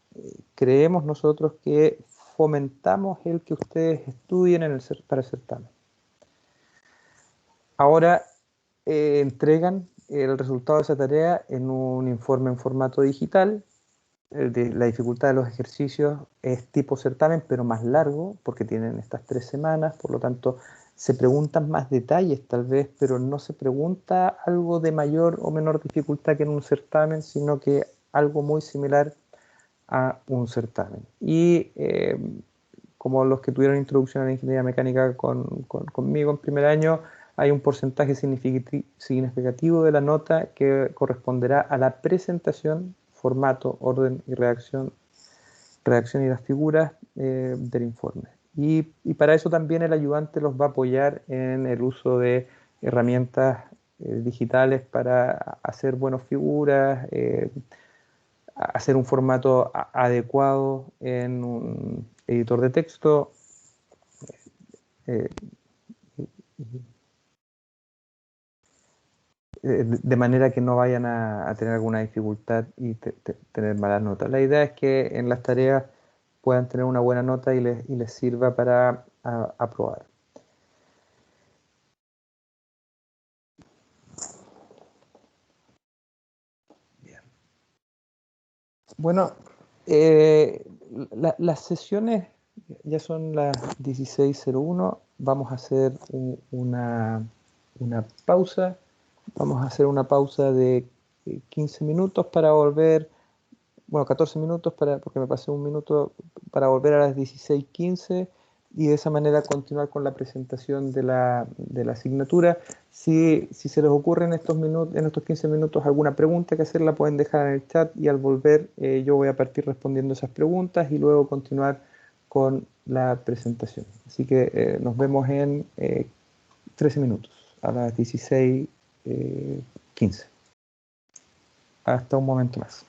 creemos nosotros que fomentamos el que ustedes estudien para el certamen. Ahora entregan el resultado de esa tarea en un informe en formato digital. La dificultad de los ejercicios es tipo certamen, pero más largo, porque tienen estas 3 semanas, por lo tanto se preguntan más detalles tal vez, pero no se pregunta algo de mayor o menor dificultad que en un certamen, sino que algo muy similar a un certamen. Y como los que tuvieron introducción a la ingeniería mecánica conmigo en primer año, hay un porcentaje significativo de la nota que corresponderá a la presentación, formato, orden y redacción y las figuras del informe. Y para eso también el ayudante los va a apoyar en el uso de herramientas digitales para hacer buenas figuras, hacer un formato adecuado en un editor de texto, eh, de manera que no vayan a tener alguna dificultad y tener malas notas. La idea es que en las tareas puedan tener una buena nota y les sirva para aprobar. Bien. Bueno, las sesiones ya son las 16:01. Vamos a hacer una pausa. Vamos a hacer una pausa de 15 minutos para volver, bueno, 14 minutos porque me pasé un minuto para volver a las 16:15. y de esa manera continuar con la presentación de la asignatura. Si se les ocurre en estos 15 minutos alguna pregunta que hacer, la pueden dejar en el chat y al volver yo voy a partir respondiendo esas preguntas y luego continuar con la presentación. Así que nos vemos en 13 minutos, a las 16:15. Hasta un momento más.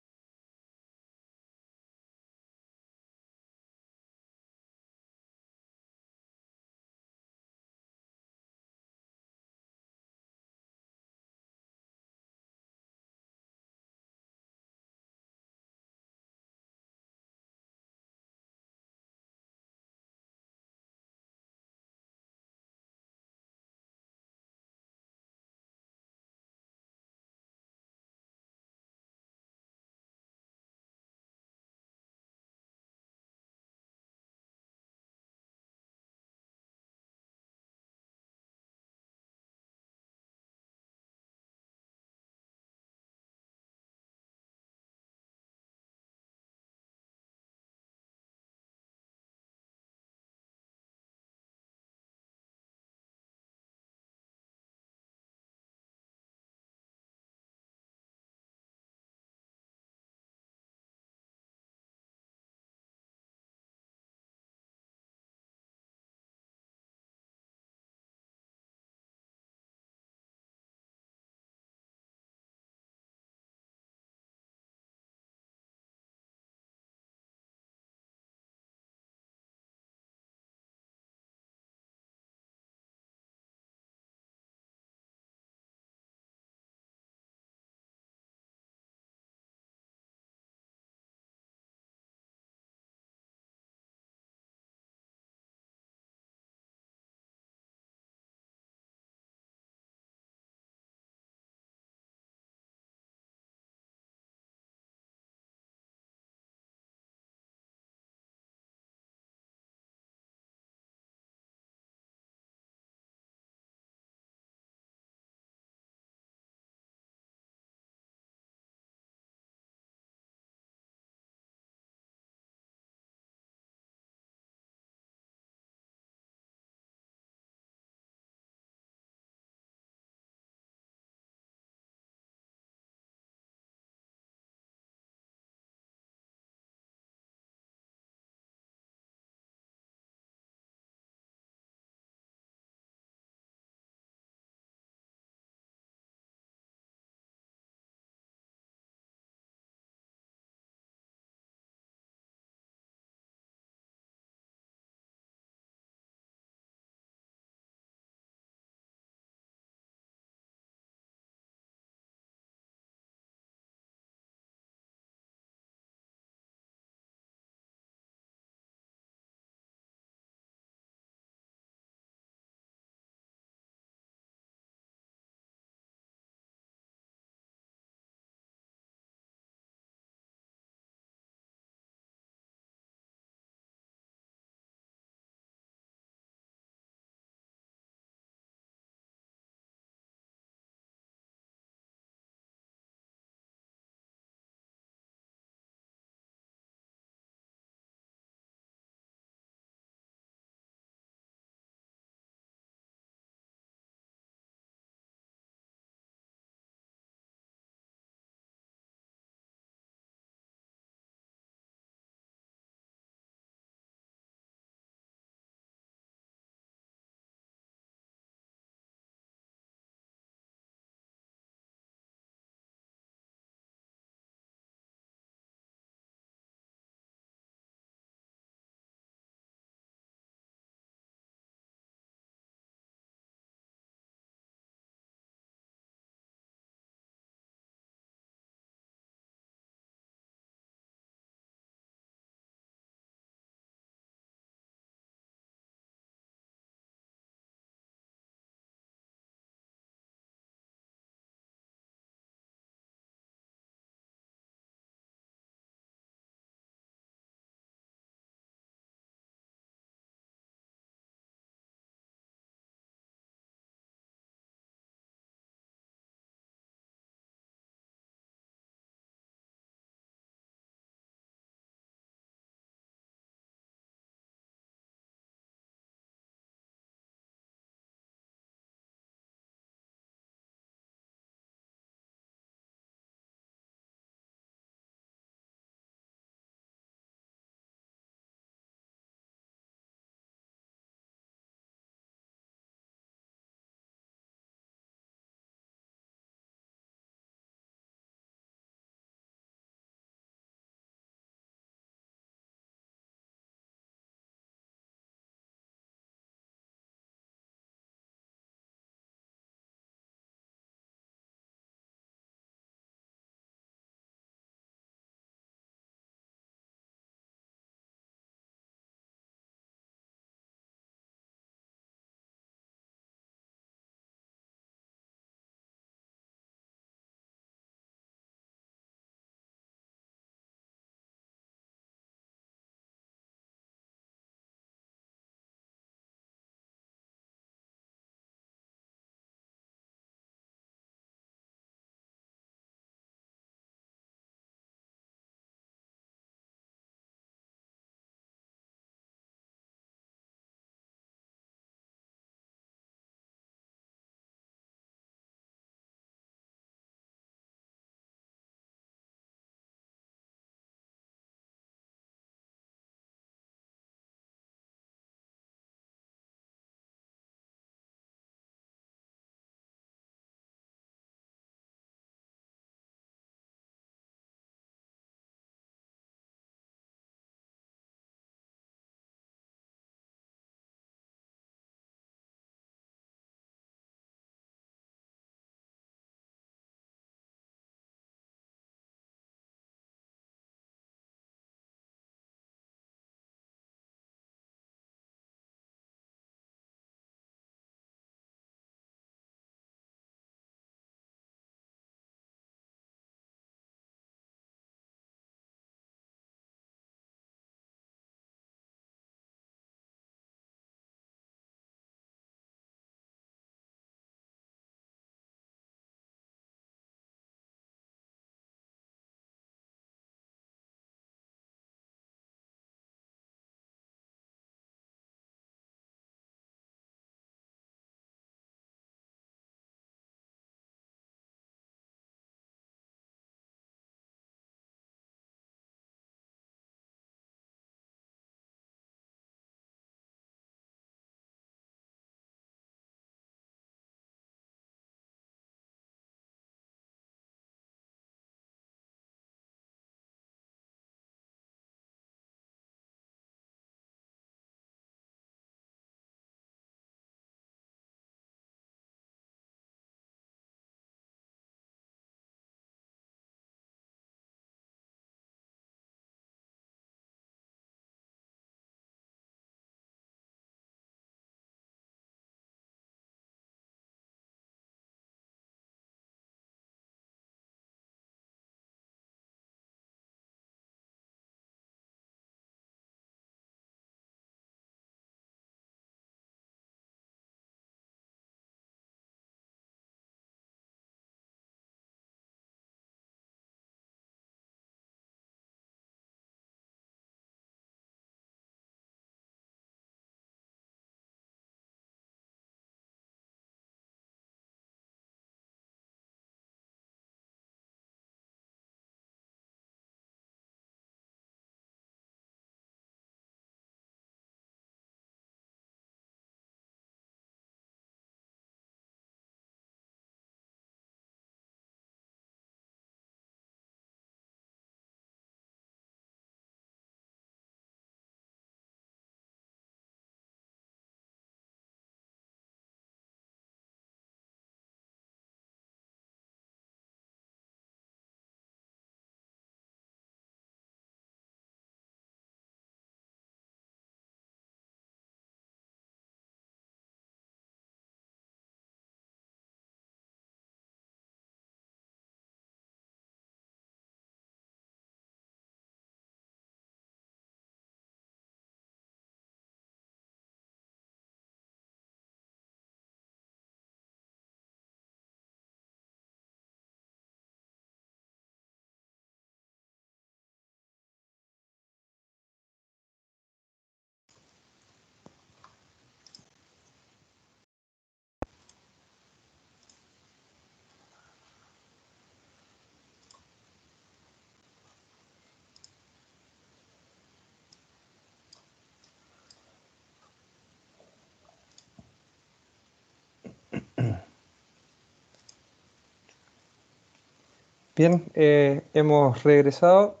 Bien, hemos regresado.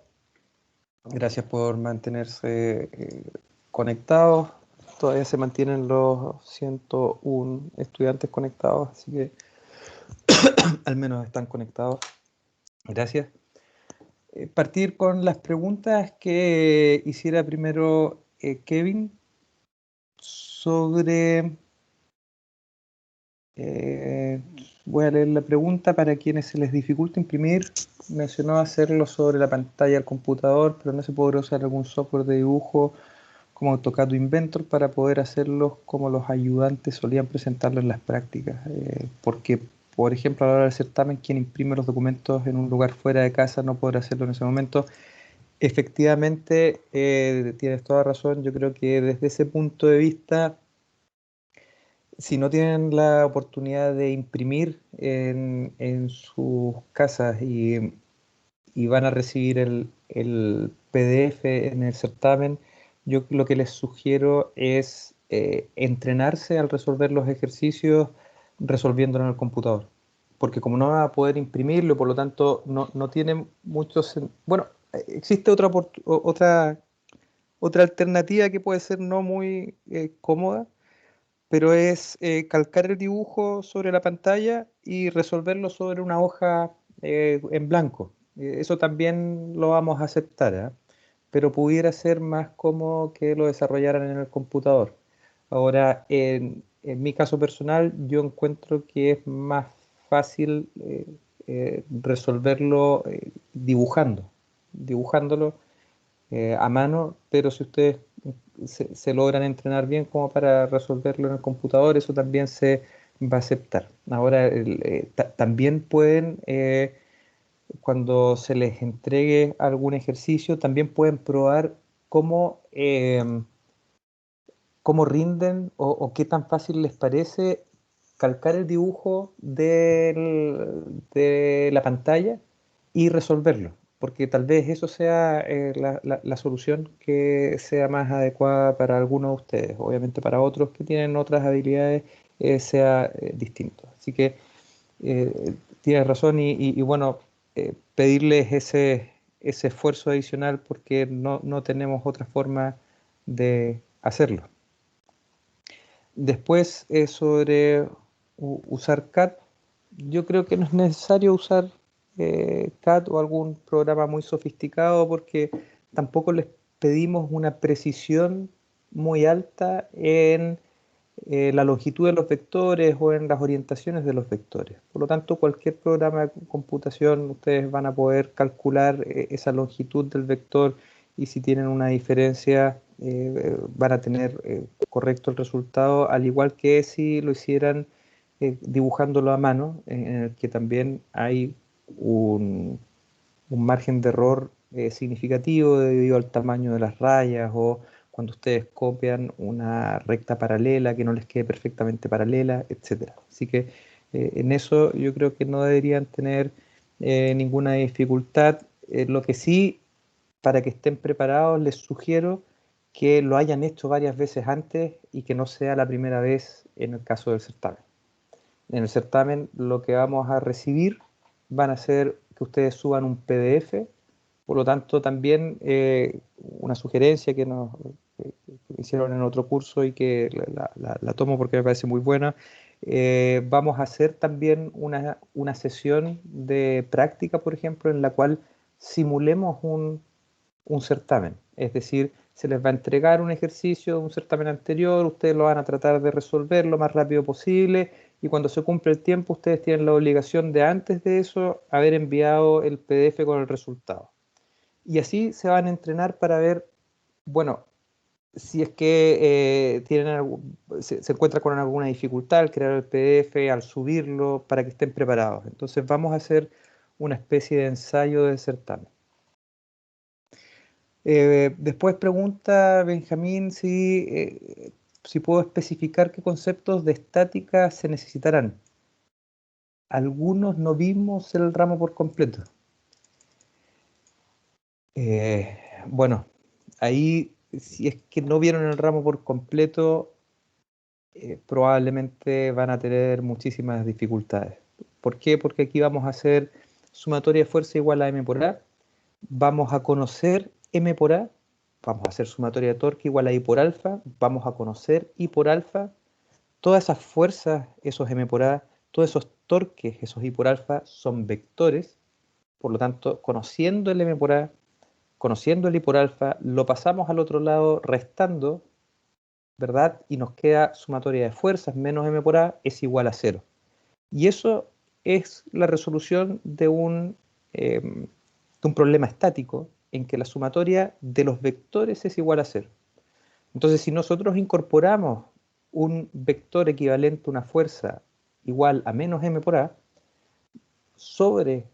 Gracias por mantenerse conectados. Todavía se mantienen los 101 estudiantes conectados, así que al menos están conectados. Gracias. Partir con las preguntas que hiciera primero Kevin sobre... voy a leer la pregunta para quienes se les dificulta imprimir. Mencionó hacerlo sobre la pantalla del computador, pero no se podrá usar algún software de dibujo como AutoCAD o Inventor para poder hacerlos como los ayudantes solían presentarlo en las prácticas. Porque, por ejemplo, a la hora del certamen, quien imprime los documentos en un lugar fuera de casa no podrá hacerlo en ese momento. Efectivamente, tienes toda razón. Yo creo que desde ese punto de vista, si no tienen la oportunidad de imprimir en sus casas y van a recibir el PDF en el certamen, yo lo que les sugiero es entrenarse al resolver los ejercicios resolviéndolo en el computador. Porque como no van a poder imprimirlo, por lo tanto no tiene muchos... Bueno, existe otra alternativa que puede ser no muy cómoda, pero es calcar el dibujo sobre la pantalla y resolverlo sobre una hoja en blanco. Eso también lo vamos a aceptar, ¿eh? Pero pudiera ser más cómodo que lo desarrollaran en el computador. Ahora, en mi caso personal, yo encuentro que es más fácil resolverlo dibujándolo a mano, pero si ustedes se logran entrenar bien como para resolverlo en el computador, eso también se va a aceptar. Ahora, también pueden, cuando se les entregue algún ejercicio, también pueden probar cómo, cómo rinden o qué tan fácil les parece calcar el dibujo de la pantalla y resolverlo, porque tal vez eso sea la solución que sea más adecuada para algunos de ustedes. Obviamente para otros que tienen otras habilidades sea distinto. Así que tienes razón y bueno, pedirles ese esfuerzo adicional porque no tenemos otra forma de hacerlo. Después, sobre usar CAD, yo creo que no es necesario usar CAD o algún programa muy sofisticado porque tampoco les pedimos una precisión muy alta en la longitud de los vectores o en las orientaciones de los vectores. Por lo tanto, cualquier programa de computación, ustedes van a poder calcular esa longitud del vector y si tienen una diferencia, van a tener correcto el resultado, al igual que si lo hicieran dibujándolo a mano, en el que también hay un margen de error significativo debido al tamaño de las rayas o cuando ustedes copian una recta paralela que no les quede perfectamente paralela, etcétera. Así que en eso yo creo que no deberían tener ninguna dificultad. Lo que sí, para que estén preparados, les sugiero que lo hayan hecho varias veces antes y que no sea la primera vez en el caso del certamen. En el certamen lo que vamos a recibir van a ser que ustedes suban un PDF, por lo tanto también una sugerencia que hicieron en otro curso y que la tomo porque me parece muy buena, vamos a hacer también una sesión de práctica, por ejemplo, en la cual simulemos un certamen. Es decir, se les va a entregar un ejercicio de un certamen anterior, ustedes lo van a tratar de resolver lo más rápido posible y cuando se cumple el tiempo ustedes tienen la obligación de antes de eso haber enviado el PDF con el resultado. Y así se van a entrenar para ver, bueno, si es que se encuentra con alguna dificultad al crear el PDF, al subirlo, para que estén preparados. Entonces vamos a hacer una especie de ensayo de certamen. Después pregunta Benjamín si puedo especificar qué conceptos de estática se necesitarán. Algunos no vimos el ramo por completo. Bueno, ahí si es que no vieron el ramo por completo, probablemente van a tener muchísimas dificultades. ¿Por qué? Porque aquí vamos a hacer sumatoria de fuerza igual a m por a, vamos a conocer m por a, vamos a hacer sumatoria de torque igual a I por alfa, vamos a conocer I por alfa, todas esas fuerzas, esos m por a, todos esos torques, esos I por alfa, son vectores, por lo tanto, conociendo el m por a, conociendo el I por alfa, lo pasamos al otro lado restando, ¿verdad? Y nos queda sumatoria de fuerzas menos m por a es igual a 0. Y eso es la resolución de un problema estático en que la sumatoria de los vectores es igual a 0. Entonces, si nosotros incorporamos un vector equivalente a una fuerza igual a menos m por a sobre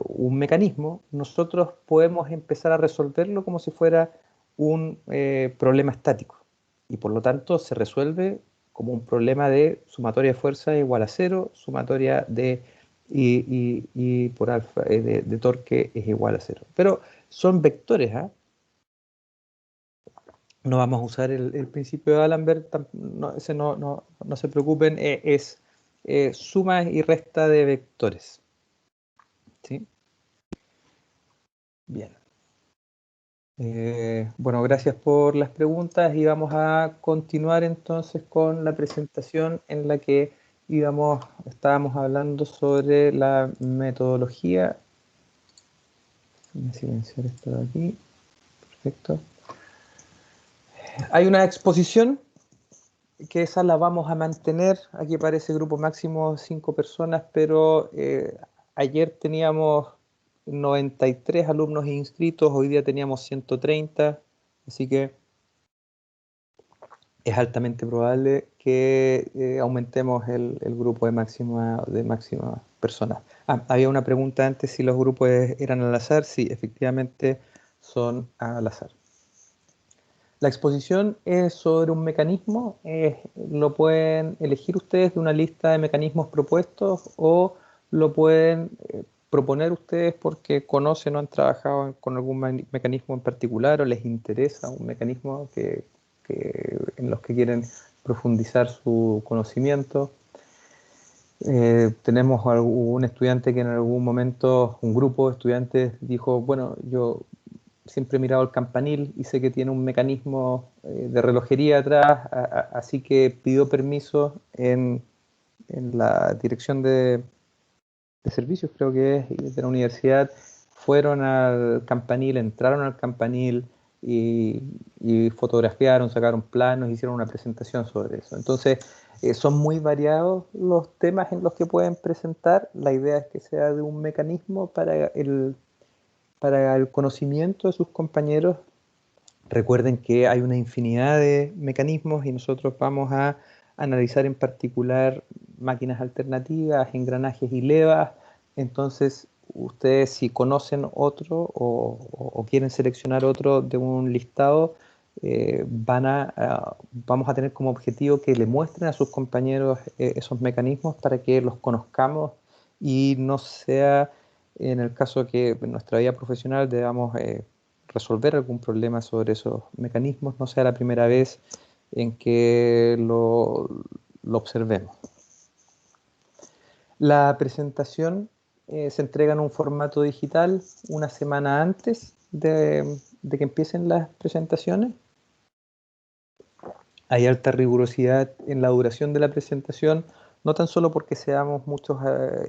un mecanismo, nosotros podemos empezar a resolverlo como si fuera un problema estático. Y por lo tanto se resuelve como un problema de sumatoria de fuerza igual a 0, sumatoria de I por alfa de torque es igual a 0. Pero son vectores, ¿eh? No vamos a usar el principio de D'Alembert, no, ese no se preocupen, es suma y resta de vectores. ¿Sí? Bien. Bueno, gracias por las preguntas y vamos a continuar entonces con la presentación en la que estábamos hablando sobre la metodología. Voy a silenciar esto de aquí. Perfecto. Hay una exposición que esa la vamos a mantener. Aquí aparece grupo máximo 5 personas, pero ayer teníamos 93 alumnos inscritos, hoy día teníamos 130, así que es altamente probable que aumentemos el grupo de máxima personas. Había una pregunta antes si los grupos eran al azar. Sí, efectivamente son al azar. La exposición es sobre un mecanismo, lo pueden elegir ustedes de una lista de mecanismos propuestos o lo pueden proponer ustedes porque conocen o han trabajado con algún mecanismo en particular o les interesa un mecanismo en los que quieren profundizar su conocimiento. Tenemos un estudiante que en algún momento, un grupo de estudiantes dijo, bueno, yo siempre he mirado el campanil y sé que tiene un mecanismo de relojería atrás, así que pidió permiso en la dirección de servicios, creo que es, de la universidad, fueron al campanil, entraron al campanil y fotografiaron, sacaron planos, hicieron una presentación sobre eso. Entonces, son muy variados los temas en los que pueden presentar. La idea es que sea de un mecanismo para el conocimiento de sus compañeros. Recuerden que hay una infinidad de mecanismos y nosotros vamos a analizar en particular máquinas alternativas, engranajes y levas. Entonces, ustedes si conocen otro o quieren seleccionar otro de un listado, vamos a tener como objetivo que le muestren a sus compañeros esos mecanismos para que los conozcamos y no sea en el caso que en nuestra vida profesional debamos resolver algún problema sobre esos mecanismos, no sea la primera vez en que lo observemos. La presentación se entrega en un formato digital una semana antes de que empiecen las presentaciones. Hay alta rigurosidad en la duración de la presentación, no tan solo porque seamos muchos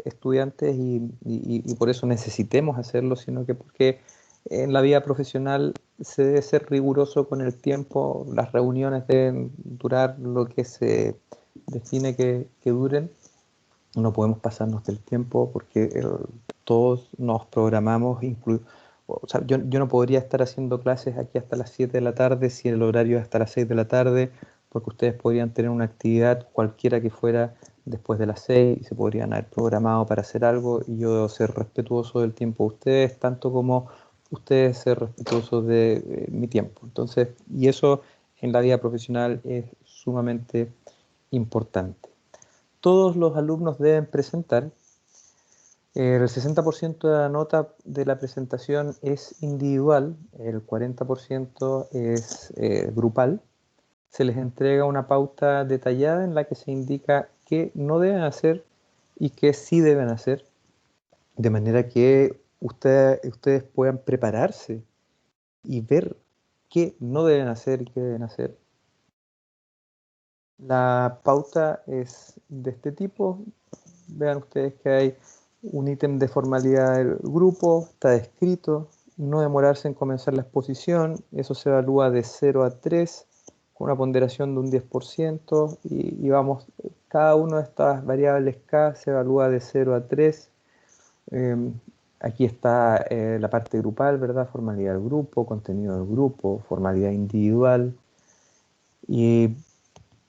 estudiantes y por eso necesitemos hacerlo, sino que porque en la vida profesional se debe ser riguroso con el tiempo, las reuniones deben durar lo que se define que duren, no podemos pasarnos del tiempo porque todos nos programamos, o sea, yo no podría estar haciendo clases aquí hasta las 7 de la tarde si el horario es hasta las 6 de la tarde, porque ustedes podrían tener una actividad cualquiera que fuera después de las 6 y se podrían haber programado para hacer algo y yo debo ser respetuoso del tiempo de ustedes, tanto como ustedes ser respetuosos de mi tiempo. Entonces, y eso en la vida profesional es sumamente importante. Todos los alumnos deben presentar. El 60% de la nota de la presentación es individual, el 40% es grupal. Se les entrega una pauta detallada en la que se indica qué no deben hacer y qué sí deben hacer. de manera que ustedes puedan prepararse y ver qué no deben hacer y qué deben hacer. La pauta es de este tipo. Vean ustedes que hay un ítem de formalidad del grupo, está descrito, no demorarse en comenzar la exposición, eso se evalúa de 0 a 3, con una ponderación de un 10%, y vamos, cada una de estas variables K se evalúa de 0 a 3. Eh, Aquí está la parte grupal, ¿verdad? Formalidad del grupo, contenido del grupo, formalidad individual. Y,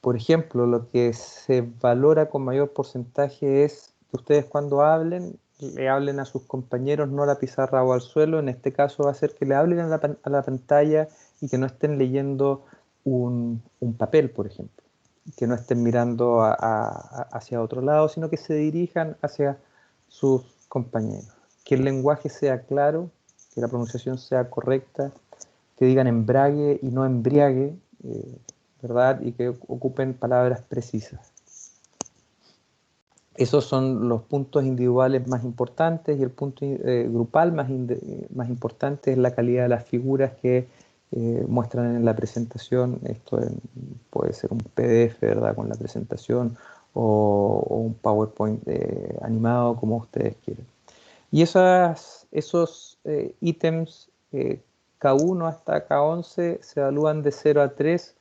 por ejemplo, lo que se valora con mayor porcentaje es que ustedes cuando hablen, le hablen a sus compañeros, no a la pizarra o al suelo. En este caso va a ser que le hablen a la pantalla y que no estén leyendo un papel, por ejemplo. Que no estén mirando hacia otro lado, sino que se dirijan hacia sus compañeros. Que el lenguaje sea claro, que la pronunciación sea correcta, que digan embrague y no embriague, ¿verdad? Y que ocupen palabras precisas. Esos son los puntos individuales más importantes, y el punto grupal más importante es la calidad de las figuras que muestran en la presentación. Esto puede ser un PDF, ¿verdad? Con la presentación, o un PowerPoint animado, como ustedes quieran. Y esos ítems K1 hasta K11 se evalúan de 0 a 3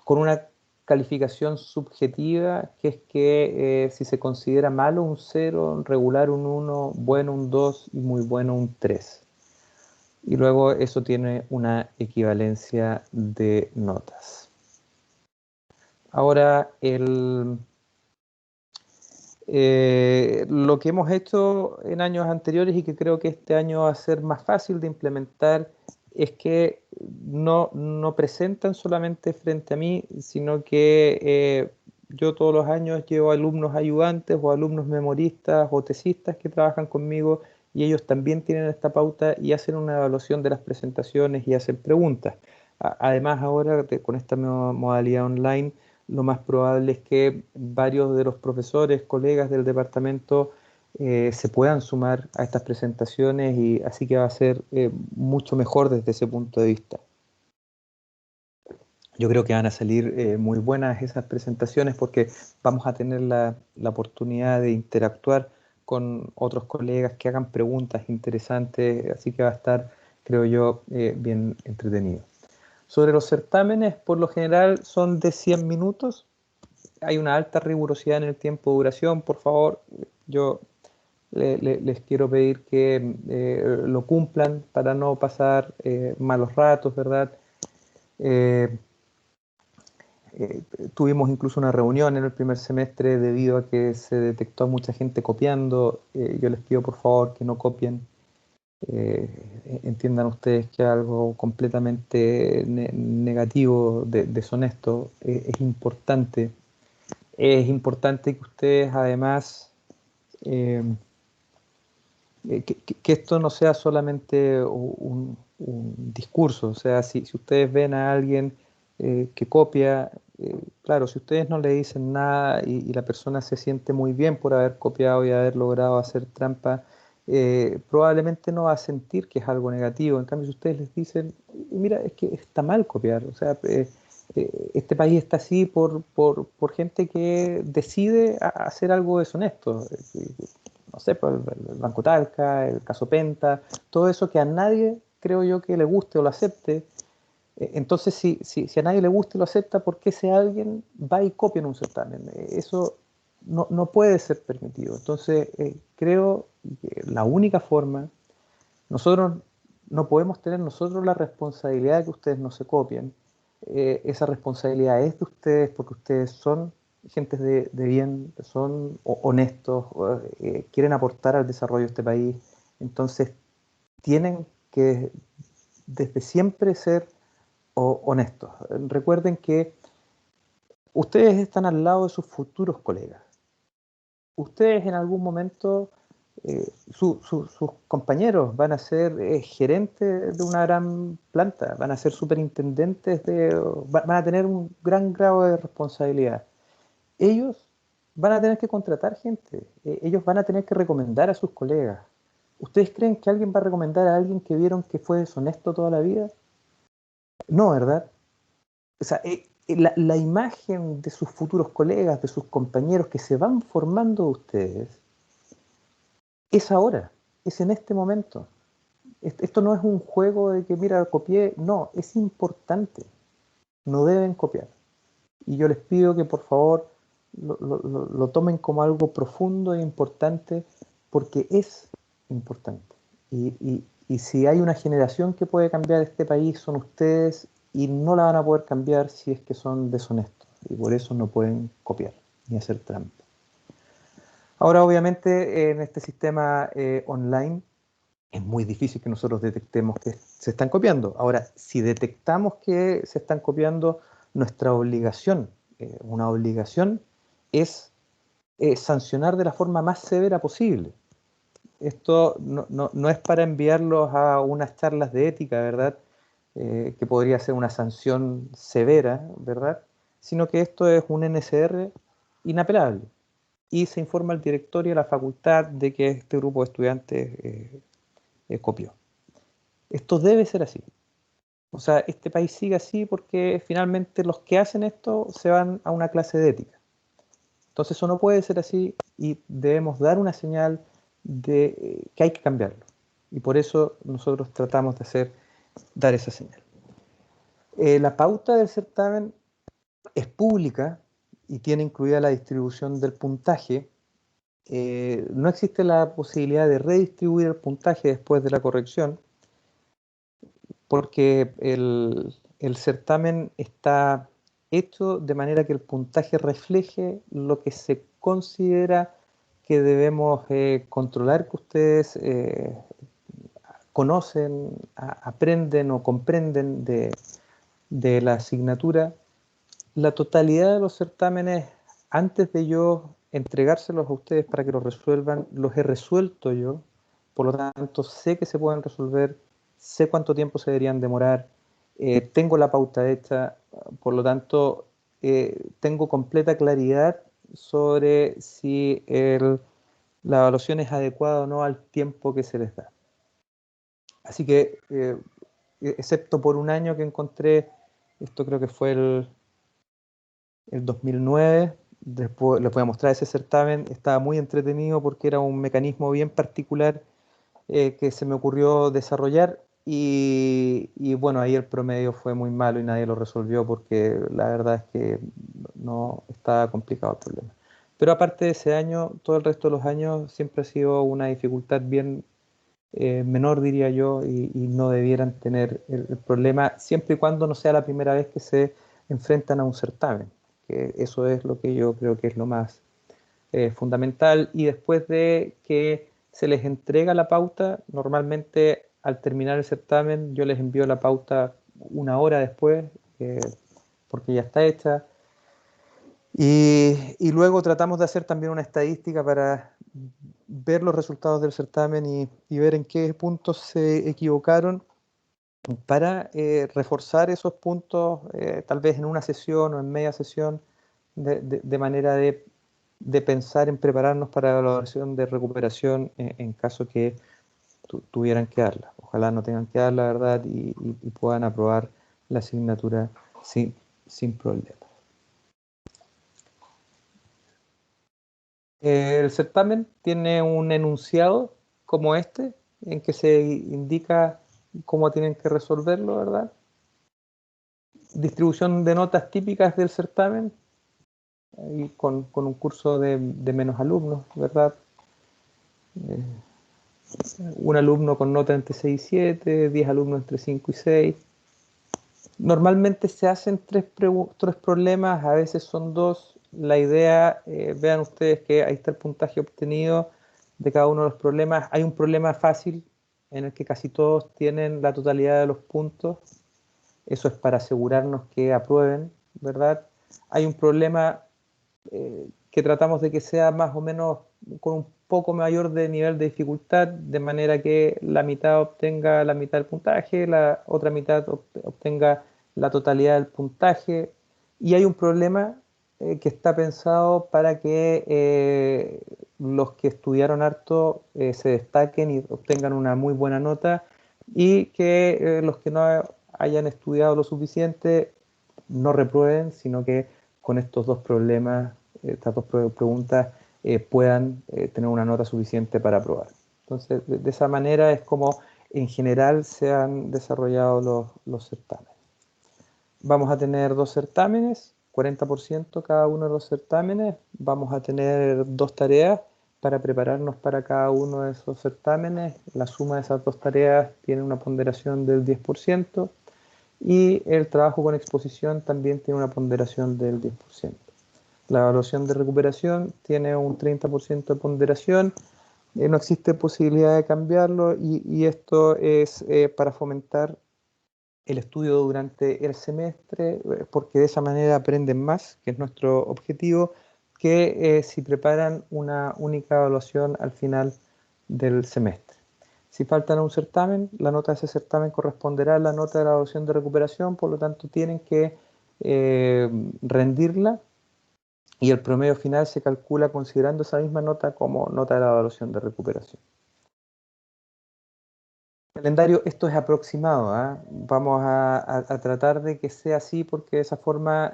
con una calificación subjetiva, que es que si se considera malo un 0, regular un 1, bueno un 2 y muy bueno un 3. Y luego eso tiene una equivalencia de notas. Ahora, lo que hemos hecho en años anteriores y que creo que este año va a ser más fácil de implementar es que no presentan solamente frente a mí, sino que yo todos los años llevo alumnos ayudantes o alumnos memoristas o tesistas que trabajan conmigo, y ellos también tienen esta pauta y hacen una evaluación de las presentaciones y hacen preguntas. Además, ahora con esta nueva modalidad online, lo más probable es que varios de los profesores, colegas del departamento, se puedan sumar a estas presentaciones, y así que va a ser mucho mejor desde ese punto de vista. Yo creo que van a salir muy buenas esas presentaciones, porque vamos a tener la oportunidad de interactuar con otros colegas que hagan preguntas interesantes, así que va a estar, creo yo, bien entretenido. Sobre los certámenes, por lo general son de 100 minutos. Hay una alta rigurosidad en el tiempo de duración. Por favor, yo les quiero pedir que lo cumplan para no pasar malos ratos, ¿verdad? Eh, Tuvimos incluso una reunión en el primer semestre debido a que se detectó a mucha gente copiando. Yo les pido por favor que no copien. Entiendan ustedes que algo completamente negativo, deshonesto. Es importante. Es importante que ustedes además, eh, que esto no sea solamente un discurso. O sea, si ustedes ven a alguien que copia, claro, si ustedes no le dicen nada y la persona se siente muy bien por haber copiado y haber logrado hacer trampa, probablemente no va a sentir que es algo negativo. En cambio, si ustedes les dicen, mira, es que está mal copiar, o sea, este país está así por gente que decide hacer algo deshonesto. No sé, pues, el Banco Talca, el caso Penta, todo eso que a nadie, creo yo, que le guste o lo acepte. Entonces, si a nadie le gusta y lo acepta, ¿por qué ese alguien va y copia en un certamen? Eso no puede ser permitido. Entonces, creo que la única forma, nosotros no podemos tener nosotros la responsabilidad de que ustedes no se copien. Esa responsabilidad es de ustedes, porque ustedes son gentes de bien, son honestos, quieren aportar al desarrollo de este país. Entonces, tienen que desde siempre ser honestos. Recuerden que ustedes están al lado de sus futuros colegas. Ustedes en algún momento, sus compañeros van a ser gerentes de una gran planta, van a ser superintendentes van a tener un gran grado de responsabilidad. Ellos van a tener que contratar gente, ellos van a tener que recomendar a sus colegas. ¿Ustedes creen que alguien va a recomendar a alguien que vieron que fue deshonesto toda la vida? No, ¿verdad? O sea, la imagen de sus futuros colegas, de sus compañeros que se van formando de ustedes, es ahora, es en este momento. Esto no es un juego de que, mira, copié, no, es importante, no deben copiar. Y yo les pido que por favor lo tomen como algo profundo e importante, porque es importante. Y si hay una generación que puede cambiar este país, son ustedes, y no la van a poder cambiar si es que son deshonestos. Y por eso no pueden copiar ni hacer trampa. Ahora, obviamente, en este sistema online, es muy difícil que nosotros detectemos que se están copiando. Ahora, si detectamos que se están copiando, nuestra obligación, una obligación, es sancionar de la forma más severa posible. Esto no es para enviarlos a unas charlas de ética, ¿verdad? Que podría ser una sanción severa, ¿verdad? Sino que esto es un NSR inapelable. Y se informa al directorio y a la facultad de que este grupo de estudiantes copió. Esto debe ser así. O sea, este país sigue así porque finalmente los que hacen esto se van a una clase de ética. Entonces eso no puede ser así y debemos dar una señal de que hay que cambiarlo. Y por eso nosotros tratamos de dar esa señal. La pauta del certamen es pública y tiene incluida la distribución del puntaje. No existe la posibilidad de redistribuir el puntaje después de la corrección, porque el certamen está hecho de manera que el puntaje refleje lo que se considera que debemos controlar, que ustedes conocen, aprenden o comprenden de la asignatura. La totalidad de los certámenes, antes de yo entregárselos a ustedes para que los resuelvan, los he resuelto yo, por lo tanto sé que se pueden resolver, sé cuánto tiempo se deberían demorar, tengo la pauta hecha, por lo tanto tengo completa claridad sobre si la evaluación es adecuada o no al tiempo que se les da. Así que, excepto por un año que encontré, esto creo que fue el 2009, después les voy a mostrar ese certamen, estaba muy entretenido porque era un mecanismo bien particular que se me ocurrió desarrollar y bueno, ahí el promedio fue muy malo y nadie lo resolvió porque la verdad es que no estaba complicado el problema. Pero aparte de ese año, todo el resto de los años siempre ha sido una dificultad bien menor, diría yo, y no debieran tener el problema siempre y cuando no sea la primera vez que se enfrentan a un certamen, que eso es lo que yo creo que es lo más fundamental. Y después de que se les entrega la pauta, normalmente al terminar el certamen yo les envío la pauta una hora después, porque ya está hecha. Y luego tratamos de hacer también una estadística para ver los resultados del certamen y ver en qué puntos se equivocaron para reforzar esos puntos, tal vez en una sesión o en media sesión, de manera de pensar en prepararnos para la evaluación de recuperación en caso que tuvieran que darla. Ojalá no tengan que darla, ¿verdad? Y puedan aprobar la asignatura sin problema. El certamen tiene un enunciado como este, en que se indica cómo tienen que resolverlo, ¿verdad? Distribución de notas típicas del certamen, y con un curso de menos alumnos, ¿verdad? Eh, un alumno con nota entre 6 y 7, 10 alumnos entre 5 y 6. Normalmente se hacen tres problemas, a veces son dos. La idea, vean ustedes que ahí está el puntaje obtenido de cada uno de los problemas. Hay un problema fácil en el que casi todos tienen la totalidad de los puntos. Eso es para asegurarnos que aprueben, ¿verdad? Hay un problema que tratamos de que sea más o menos con un poco mayor de nivel de dificultad, de manera que la mitad obtenga la mitad del puntaje, la otra mitad obtenga la totalidad del puntaje. Y hay un problema que está pensado para que los que estudiaron harto se destaquen y obtengan una muy buena nota, y que los que no hayan estudiado lo suficiente no reprueben, sino que con estos dos problemas, estas dos preguntas, puedan tener una nota suficiente para aprobar. Entonces, de esa manera es como en general se han desarrollado los certámenes. Vamos a tener dos certámenes, 40% cada uno de los certámenes. Vamos a tener dos tareas para prepararnos para cada uno de esos certámenes. La suma de esas dos tareas tiene una ponderación del 10%, y el trabajo con exposición también tiene una ponderación del 10%. La evaluación de recuperación tiene un 30% de ponderación. No existe posibilidad de cambiarlo, y esto es para fomentar el estudio durante el semestre, porque de esa manera aprenden más, que es nuestro objetivo, que si preparan una única evaluación al final del semestre. Si faltan a un certamen, la nota de ese certamen corresponderá a la nota de la evaluación de recuperación, por lo tanto tienen que rendirla, y el promedio final se calcula considerando esa misma nota como nota de la evaluación de recuperación. Calendario, esto es aproximado, ¿eh? Vamos a tratar de que sea así, porque de esa forma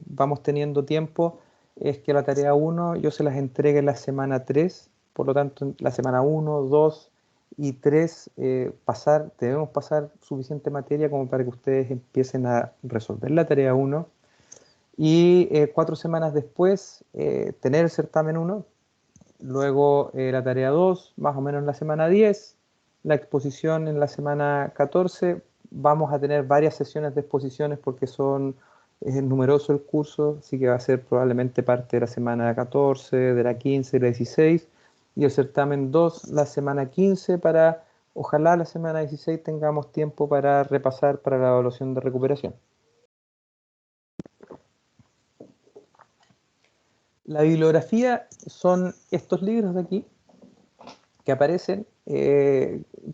vamos teniendo tiempo. Es que la tarea 1 yo se las entregue en la semana 3, por lo tanto en la semana 1, 2 y 3 debemos pasar suficiente materia como para que ustedes empiecen a resolver la tarea 1, y 4 semanas después tener el certamen 1. Luego la tarea 2, más o menos en la semana 10, la exposición en la semana 14. Vamos a tener varias sesiones de exposiciones porque es numeroso el curso, así que va a ser probablemente parte de la semana 14, de la 15 y la 16, y el certamen 2 la semana 15, para ojalá la semana 16 tengamos tiempo para repasar para la evaluación de recuperación. La bibliografía son estos libros de aquí que aparecen.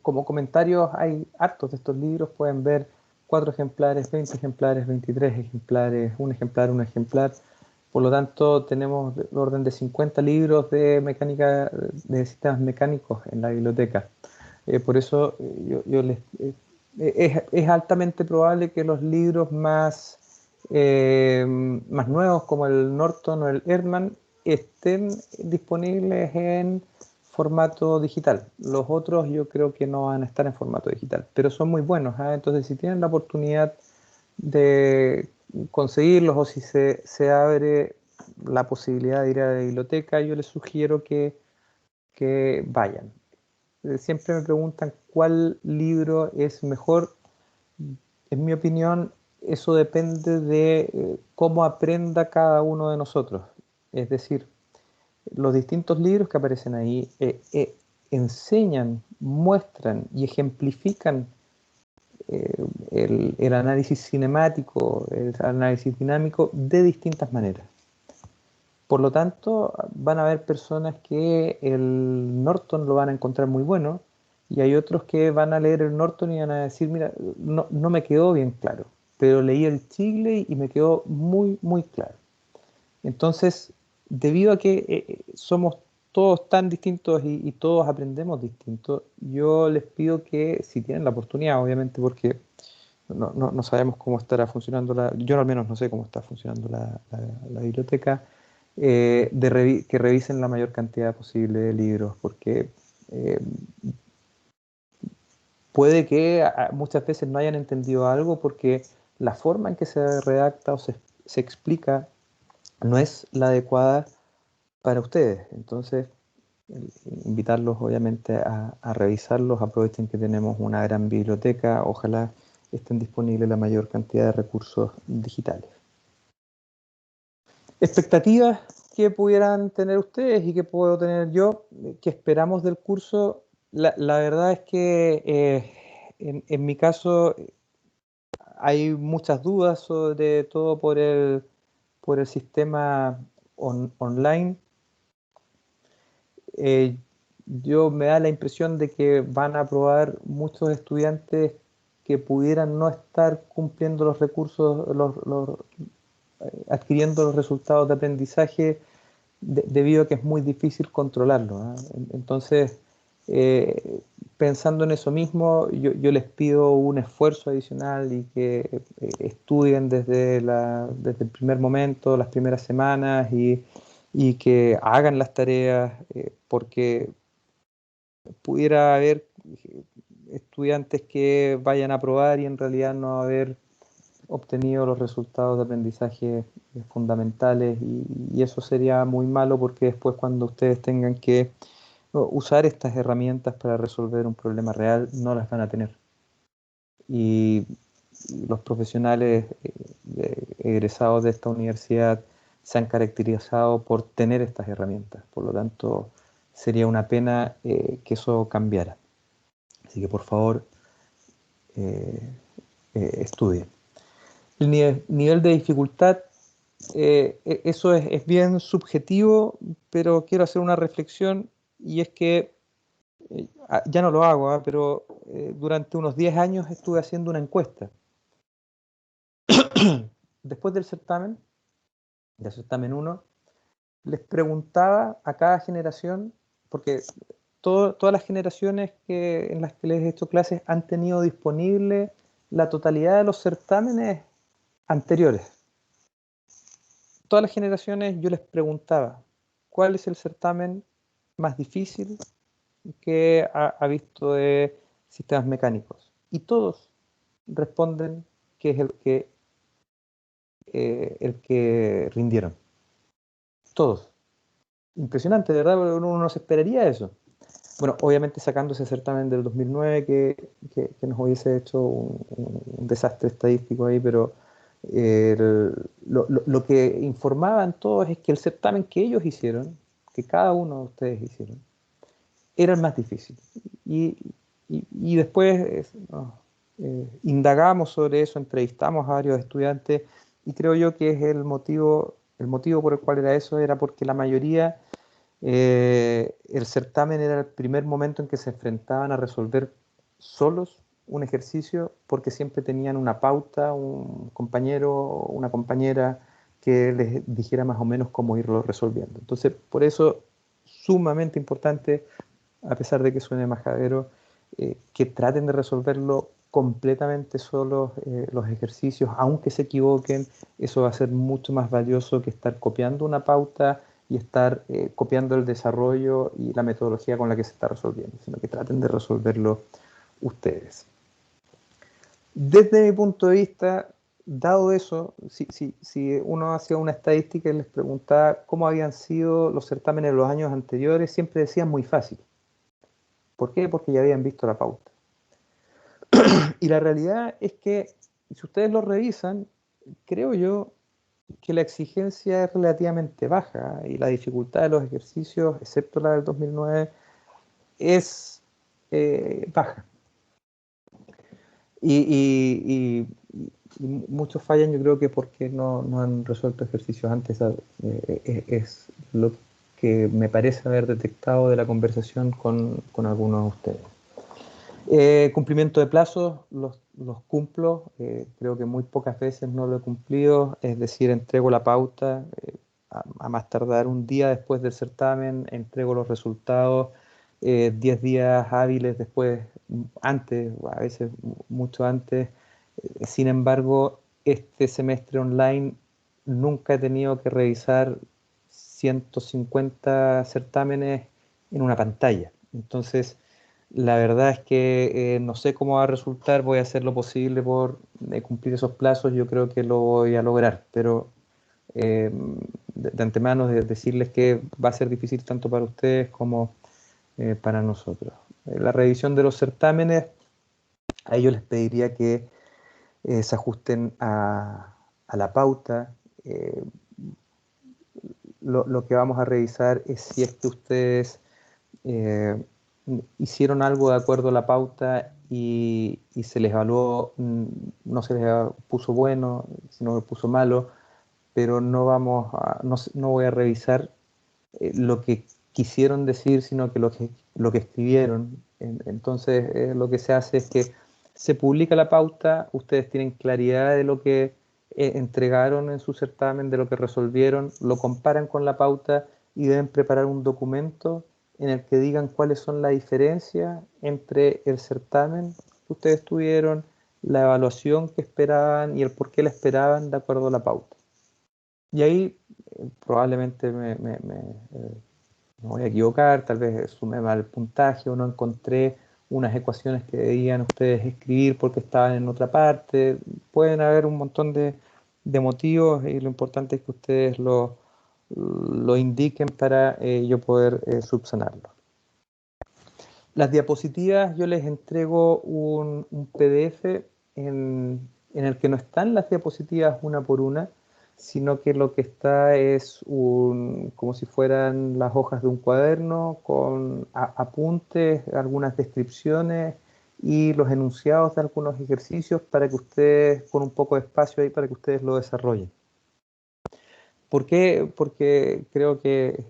Como comentarios, hay hartos de estos libros. Pueden ver 4 ejemplares, 20 ejemplares, 23 ejemplares, un ejemplar, un ejemplar. Por lo tanto, tenemos el orden de 50 libros de mecánica, de sistemas mecánicos en la biblioteca. Por eso es altamente probable que los libros más nuevos, como el Norton o el Erdmann, estén disponibles en formato digital. Los otros yo creo que no van a estar en formato digital, pero son muy buenos, ¿eh? Entonces, si tienen la oportunidad de conseguirlos, o si se abre la posibilidad de ir a la biblioteca, yo les sugiero que vayan. Siempre me preguntan cuál libro es mejor. En mi opinión, eso depende de cómo aprenda cada uno de nosotros. Es decir, los distintos libros que aparecen ahí enseñan, muestran y ejemplifican el análisis cinemático, el análisis dinámico de distintas maneras. Por lo tanto, van a haber personas que el Norton lo van a encontrar muy bueno, y hay otros que van a leer el Norton y van a decir, mira, no me quedó bien claro, pero leí el Chigley y me quedó muy, muy claro. Entonces, debido a que somos todos tan distintos y todos aprendemos distinto, yo les pido que, si tienen la oportunidad, obviamente, porque no sabemos cómo estará funcionando yo al menos no sé cómo está funcionando la biblioteca, que revisen la mayor cantidad posible de libros, porque eh, puede que muchas veces no hayan entendido algo porque la forma en que se redacta o se explica no es la adecuada para ustedes. Entonces, invitarlos obviamente a revisarlos. Aprovechen que tenemos una gran biblioteca, ojalá estén disponibles la mayor cantidad de recursos digitales. Expectativas que pudieran tener ustedes y que puedo tener yo, que esperamos del curso. La verdad es que en mi caso hay muchas dudas, sobre todo por el sistema online. Eh, yo me da la impresión de que van a aprobar muchos estudiantes que pudieran no estar cumpliendo los recursos, adquiriendo los resultados de aprendizaje debido a que es muy difícil controlarlo, ¿eh? Entonces, pensando en eso mismo, yo les pido un esfuerzo adicional y que estudien desde el primer momento, las primeras semanas y que hagan las tareas, porque pudiera haber estudiantes que vayan a probar y en realidad no haber obtenido los resultados de aprendizaje fundamentales y eso sería muy malo porque después cuando ustedes tengan que usar estas herramientas para resolver un problema real no las van a tener. Y los profesionales egresados de esta universidad se han caracterizado por tener estas herramientas. Por lo tanto, sería una pena que eso cambiara. Así que por favor, estudien. El nivel de dificultad, eso es bien subjetivo, pero quiero hacer una reflexión y es que ya no lo hago, pero durante unos 10 años estuve haciendo una encuesta. Después del certamen 1, les preguntaba a cada generación, porque todas las generaciones en las que les he hecho clases han tenido disponible la totalidad de los certámenes anteriores. Todas las generaciones yo les preguntaba, ¿cuál es el certamen más difícil que ha visto de sistemas mecánicos? Y todos responden que es el que rindieron. Todos. Impresionante, de verdad, uno no se esperaría eso. Bueno, obviamente sacando ese certamen del 2009 que nos hubiese hecho un desastre estadístico ahí, pero lo que informaban todos es que el certamen que ellos hicieron, que cada uno de ustedes hicieron, era el más difícil. Y después indagamos sobre eso, entrevistamos a varios estudiantes y creo yo que es el motivo por el cual era eso, era porque la mayoría, el certamen era el primer momento en que se enfrentaban a resolver solos un ejercicio porque siempre tenían una pauta, un compañero o una compañera que les dijera más o menos cómo irlo resolviendo. Entonces, por eso, sumamente importante, a pesar de que suene majadero, que traten de resolverlo completamente solos los ejercicios, aunque se equivoquen, eso va a ser mucho más valioso que estar copiando una pauta y estar copiando el desarrollo y la metodología con la que se está resolviendo, sino que traten de resolverlo ustedes. Desde mi punto de vista, dado eso, si uno hacía una estadística y les preguntaba cómo habían sido los certámenes de los años anteriores, siempre decían muy fácil. ¿Por qué? Porque ya habían visto la pauta. Y la realidad es que, si ustedes lo revisan, creo yo que la exigencia es relativamente baja y la dificultad de los ejercicios, excepto la del 2009, es baja. Y muchos fallan, yo creo que porque no han resuelto ejercicios antes. Es lo que me parece haber detectado de la conversación con algunos de ustedes. Cumplimiento de plazos, los cumplo. Creo que muy pocas veces no lo he cumplido. Es decir, entrego la pauta. A más tardar un día después del certamen, entrego los resultados. 10 días hábiles después, antes, a veces mucho antes. Sin embargo, este semestre online nunca he tenido que revisar 150 certámenes en una pantalla. Entonces, la verdad es que no sé cómo va a resultar, voy a hacer lo posible por cumplir esos plazos, yo creo que lo voy a lograr, pero de antemano decirles que va a ser difícil tanto para ustedes como para nosotros. La revisión de los certámenes, a ellos les pediría que se ajusten a la pauta. Lo que vamos a revisar es si es que ustedes eh, hicieron algo de acuerdo a la pauta y se les evaluó, no se les puso bueno, sino que puso malo, pero no voy a revisar lo que quisieron decir, sino que lo que escribieron. Entonces, lo que se hace es que se publica la pauta, ustedes tienen claridad de lo que entregaron en su certamen, de lo que resolvieron, lo comparan con la pauta y deben preparar un documento en el que digan cuáles son las diferencias entre el certamen que ustedes tuvieron, la evaluación que esperaban y el por qué la esperaban de acuerdo a la pauta. Y ahí probablemente me voy a equivocar, tal vez sumé mal el puntaje o no encontré unas ecuaciones que debían ustedes escribir porque estaban en otra parte. Pueden haber un montón de motivos y lo importante es que ustedes lo indiquen para yo poder subsanarlo. Las diapositivas, yo les entrego un PDF en el que no están las diapositivas una por una, sino que lo que está es como si fueran las hojas de un cuaderno con apuntes, algunas descripciones y los enunciados de algunos ejercicios para que ustedes, con un poco de espacio ahí, para que ustedes lo desarrollen. ¿Por qué? Porque creo que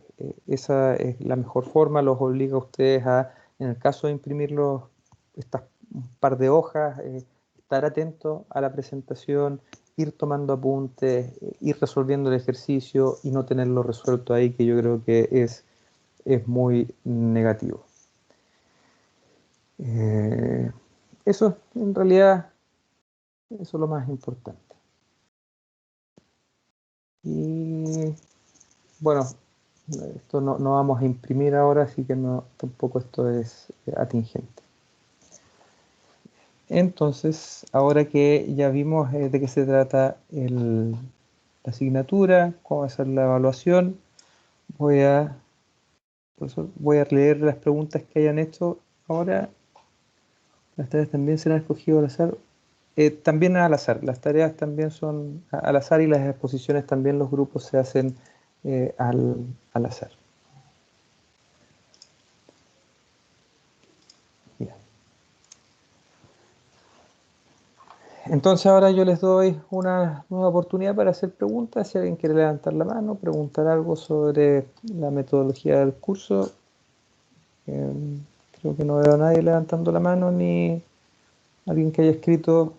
esa es la mejor forma, los obliga a ustedes a, en el caso de imprimir estas un par de hojas, estar atentos a la presentación, ir tomando apuntes, ir resolviendo el ejercicio y no tenerlo resuelto ahí, que yo creo que es muy negativo. Eso, en realidad, eso es lo más importante. Y bueno, esto no vamos a imprimir ahora, así que tampoco esto es atingente. Entonces, ahora que ya vimos de qué se trata la asignatura, cómo va a ser la evaluación, voy a leer las preguntas que hayan hecho ahora. Las tareas también serán escogidas al azar. También al azar, las tareas también son al azar y las exposiciones también, los grupos se hacen al azar. Ya. Entonces ahora yo les doy una nueva oportunidad para hacer preguntas. Si alguien quiere levantar la mano, preguntar algo sobre la metodología del curso. Creo que no veo a nadie levantando la mano, ni alguien que haya escrito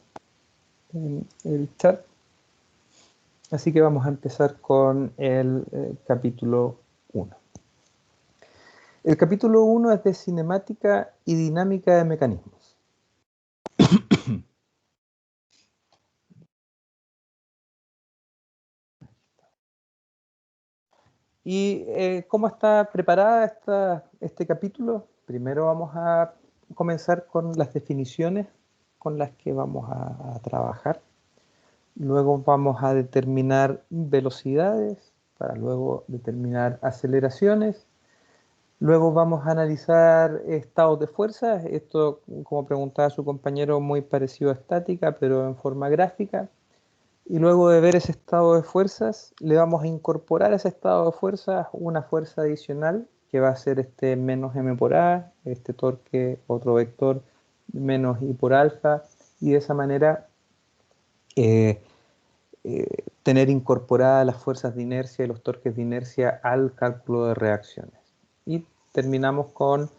en el chat. Así que vamos a empezar con el capítulo 1. El capítulo 1 es de cinemática y dinámica de mecanismos. ¿Y cómo está preparada este capítulo? Primero vamos a comenzar con las definiciones con las que vamos a trabajar. Luego vamos a determinar velocidades, para luego determinar aceleraciones. Luego vamos a analizar estados de fuerza. Esto, como preguntaba su compañero, muy parecido a estática, pero en forma gráfica. Y luego de ver ese estado de fuerzas, le vamos a incorporar a ese estado de fuerzas una fuerza adicional, que va a ser este menos m por a, este torque, otro vector, menos i por alfa, y de esa manera tener incorporadas las fuerzas de inercia y los torques de inercia al cálculo de reacciones. Y terminamos con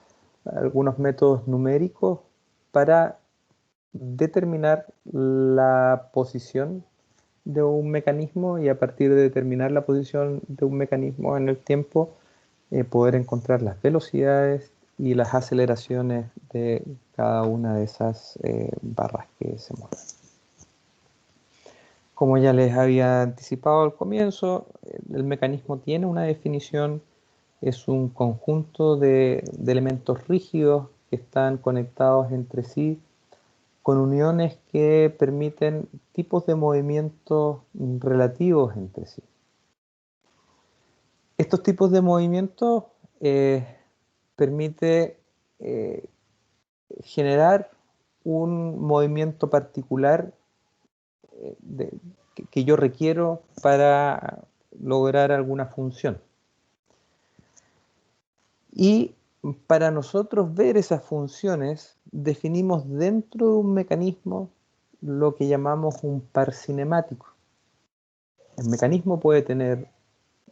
algunos métodos numéricos para determinar la posición de un mecanismo y a partir de determinar la posición de un mecanismo en el tiempo, poder encontrar las velocidades y las aceleraciones de cada una de esas barras que se mueven. Como ya les había anticipado al comienzo, el mecanismo tiene una definición, es un conjunto de elementos rígidos que están conectados entre sí con uniones que permiten tipos de movimientos relativos entre sí. Estos tipos de movimientos permiten generar un movimiento particular que yo requiero para lograr alguna función. Y para nosotros ver esas funciones, definimos dentro de un mecanismo lo que llamamos un par cinemático. El mecanismo puede tener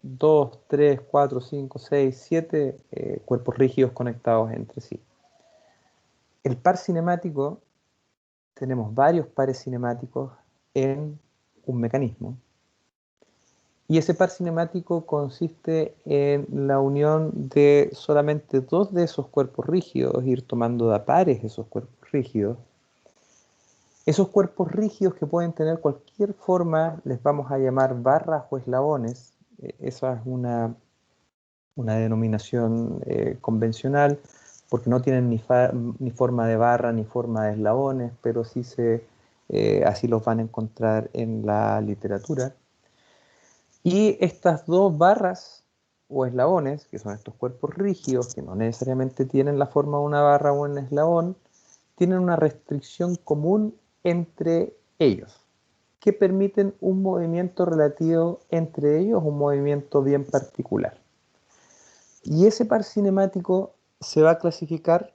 2, 3, 4, 5, 6, 7 cuerpos rígidos conectados entre sí. El par cinemático, tenemos varios pares cinemáticos en un mecanismo. Y ese par cinemático consiste en la unión de solamente dos de esos cuerpos rígidos, ir tomando de a pares esos cuerpos rígidos. Esos cuerpos rígidos que pueden tener cualquier forma, les vamos a llamar barras o eslabones. Esa es una denominación convencional, porque no tienen ni forma de barra ni forma de eslabones, pero sí así los van a encontrar en la literatura. Y estas dos barras o eslabones, que son estos cuerpos rígidos, que no necesariamente tienen la forma de una barra o un eslabón, tienen una restricción común entre ellos, que permiten un movimiento relativo entre ellos, un movimiento bien particular. Y ese par cinemático se va a clasificar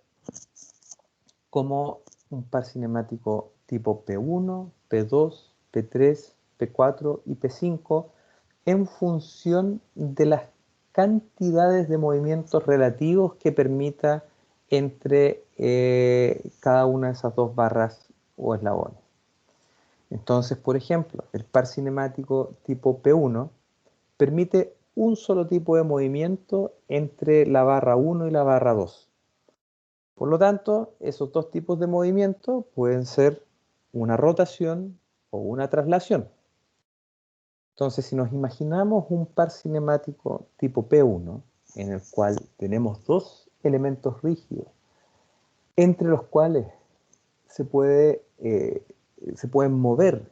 como un par cinemático tipo P1, P2, P3, P4 y P5 en función de las cantidades de movimientos relativos que permita entre cada una de esas dos barras o eslabones. Entonces, por ejemplo, el par cinemático tipo P1 permite un solo tipo de movimiento entre la barra 1 y la barra 2. Por lo tanto, esos dos tipos de movimiento pueden ser una rotación o una traslación. Entonces, si nos imaginamos un par cinemático tipo P1, en el cual tenemos dos elementos rígidos, entre los cuales se pueden mover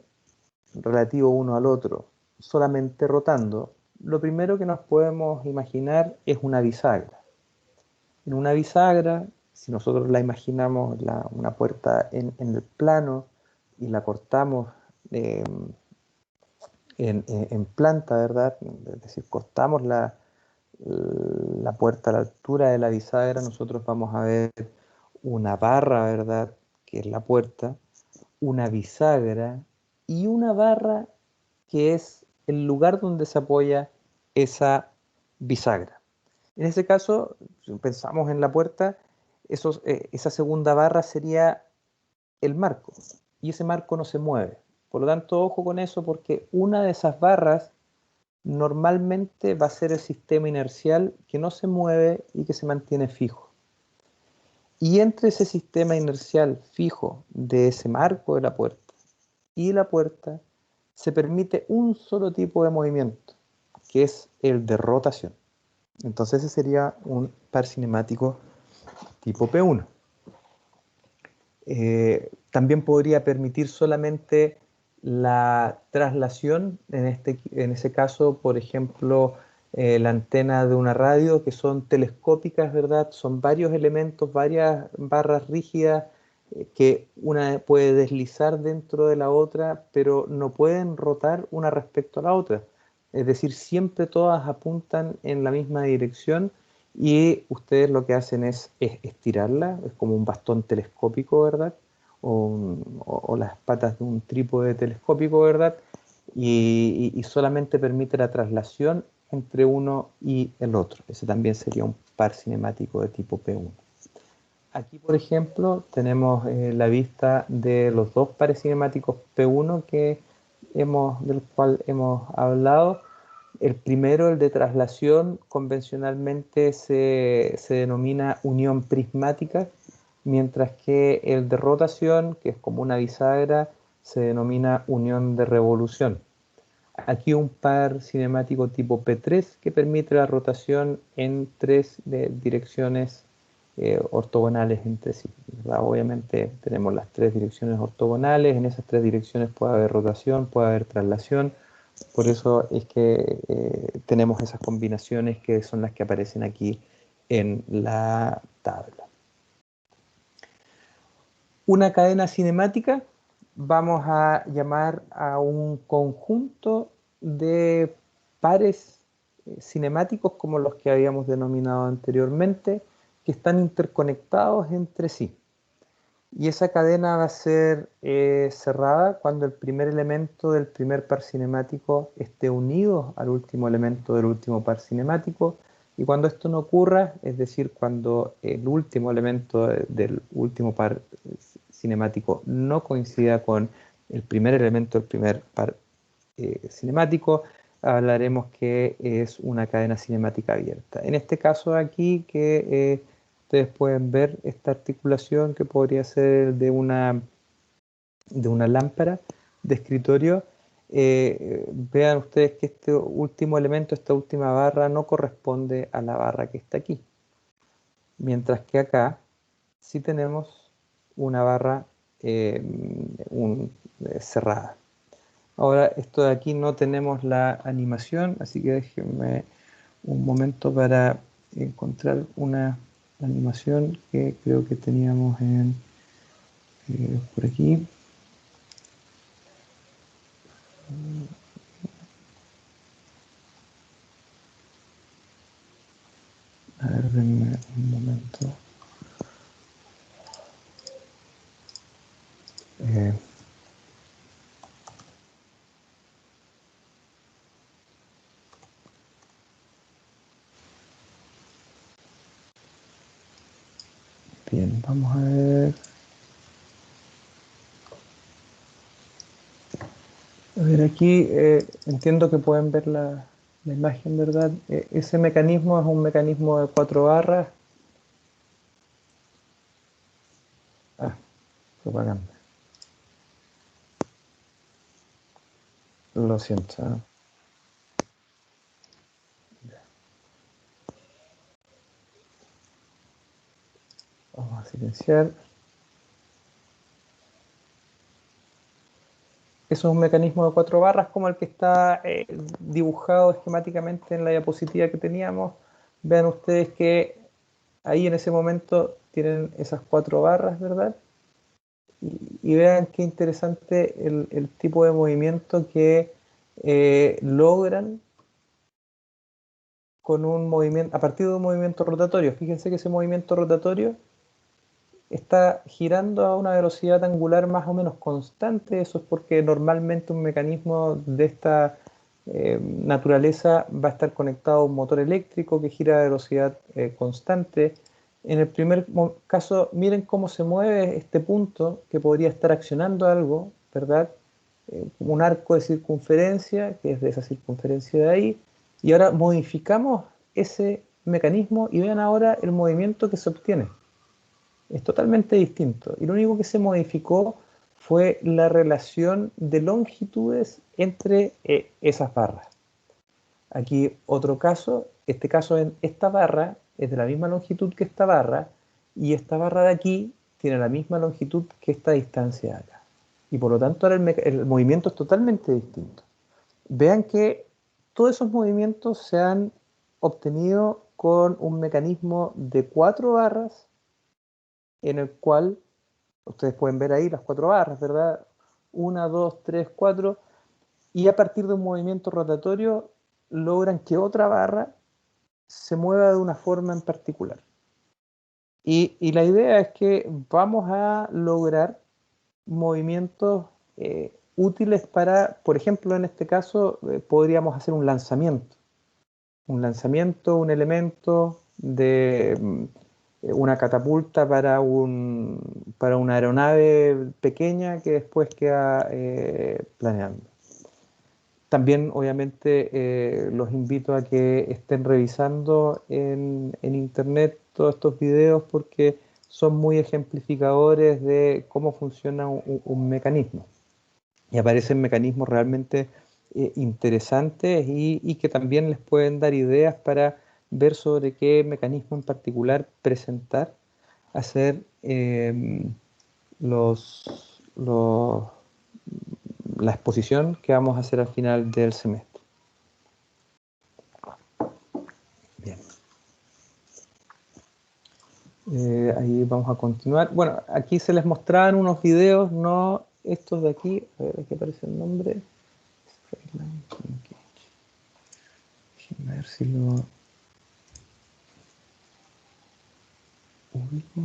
relativo uno al otro solamente rotando, lo primero que nos podemos imaginar es una bisagra. En una bisagra, si nosotros la imaginamos una puerta en el plano y la cortamos en planta, ¿verdad? Es decir, cortamos la puerta a la altura de la bisagra, nosotros vamos a ver una barra, ¿verdad? Que es la puerta, una bisagra y una barra que es el lugar donde se apoya esa bisagra. En ese caso, si pensamos en la puerta, esa segunda barra sería el marco, y ese marco no se mueve. Por lo tanto, ojo con eso, porque una de esas barras normalmente va a ser el sistema inercial que no se mueve y que se mantiene fijo. Y entre ese sistema inercial fijo de ese marco de la puerta y la puerta, se permite un solo tipo de movimiento, que es el de rotación. Entonces ese sería un par cinemático tipo P1. También podría permitir solamente la traslación, en ese caso, por ejemplo, la antena de una radio, que son telescópicas, ¿verdad? Son varios elementos, varias barras rígidas, que una puede deslizar dentro de la otra, pero no pueden rotar una respecto a la otra. Es decir, siempre todas apuntan en la misma dirección y ustedes lo que hacen es estirarla, es como un bastón telescópico, ¿verdad? O las patas de un trípode telescópico, ¿verdad? Y solamente permite la traslación entre uno y el otro. Ese también sería un par cinemático de tipo P1. Aquí, por ejemplo, tenemos la vista de los dos pares cinemáticos P1 del cual hemos hablado. El primero, el de traslación, convencionalmente se denomina unión prismática, mientras que el de rotación, que es como una bisagra, se denomina unión de revolución. Aquí un par cinemático tipo P3 que permite la rotación en tres direcciones ortogonales entre sí, ¿verdad? Obviamente tenemos las tres direcciones ortogonales, en esas tres direcciones puede haber rotación, puede haber traslación, por eso es que tenemos esas combinaciones que son las que aparecen aquí en la tabla. Una cadena cinemática vamos a llamar a un conjunto de pares cinemáticos como los que habíamos denominado anteriormente, que están interconectados entre sí. Y esa cadena va a ser cerrada cuando el primer elemento del primer par cinemático esté unido al último elemento del último par cinemático. Y cuando esto no ocurra, es decir, cuando el último elemento del último par cinemático no coincida con el primer elemento del primer par cinemático, hablaremos que es una cadena cinemática abierta. En este caso aquí, que ustedes pueden ver esta articulación que podría ser de una lámpara de escritorio, vean ustedes que este último elemento, esta última barra, no corresponde a la barra que está aquí. Mientras que acá sí tenemos una barra cerrada. Ahora, esto de aquí no tenemos la animación, así que déjenme un momento para encontrar una animación que creo que teníamos por aquí. A ver, denme un momento. Eh, Bien, vamos a ver. A ver, aquí entiendo que pueden ver la imagen, ¿verdad? Ese mecanismo es un mecanismo de 4 barras. Ah, propaganda. Lo siento. Vamos a silenciar. Eso es un mecanismo de 4 barras como el que está dibujado esquemáticamente en la diapositiva que teníamos. Vean ustedes que ahí en ese momento tienen esas 4 barras, ¿verdad? Y vean qué interesante el tipo de movimiento que logran con un movimiento, a partir de un movimiento rotatorio. Fíjense que ese movimiento rotatorio está girando a una velocidad angular más o menos constante. Eso es porque normalmente un mecanismo de esta naturaleza va a estar conectado a un motor eléctrico que gira a velocidad constante. En el primer caso, miren cómo se mueve este punto que podría estar accionando algo, ¿verdad? Un arco de circunferencia, que es de esa circunferencia de ahí, y ahora modificamos ese mecanismo y vean ahora el movimiento que se obtiene. Es totalmente distinto. Y lo único que se modificó fue la relación de longitudes entre esas barras. Aquí otro caso, este caso en esta barra es de la misma longitud que esta barra y esta barra de aquí tiene la misma longitud que esta distancia de acá. Y por lo tanto ahora el movimiento es totalmente distinto. Vean que todos esos movimientos se han obtenido con un mecanismo de 4 barras en el cual ustedes pueden ver ahí las 4 barras, ¿verdad? 1, 2, 3, 4, y a partir de un movimiento rotatorio logran que otra barra se mueva de una forma en particular. Y la idea es que vamos a lograr movimientos útiles para, por ejemplo, en este caso, podríamos hacer un lanzamiento. Un lanzamiento, un elemento de una catapulta para una aeronave pequeña que después queda planeando. También, obviamente, los invito a que estén revisando en internet todos estos videos porque son muy ejemplificadores de cómo funciona un mecanismo. Y aparecen mecanismos realmente interesantes y que también les pueden dar ideas para ver sobre qué mecanismo en particular presentar, hacer los la exposición que vamos a hacer al final del semestre. Bien. Ahí vamos a continuar. Bueno, aquí se les mostraban unos videos, no estos de aquí. A ver, aquí aparece el nombre. Déjenme ver si lo ubico.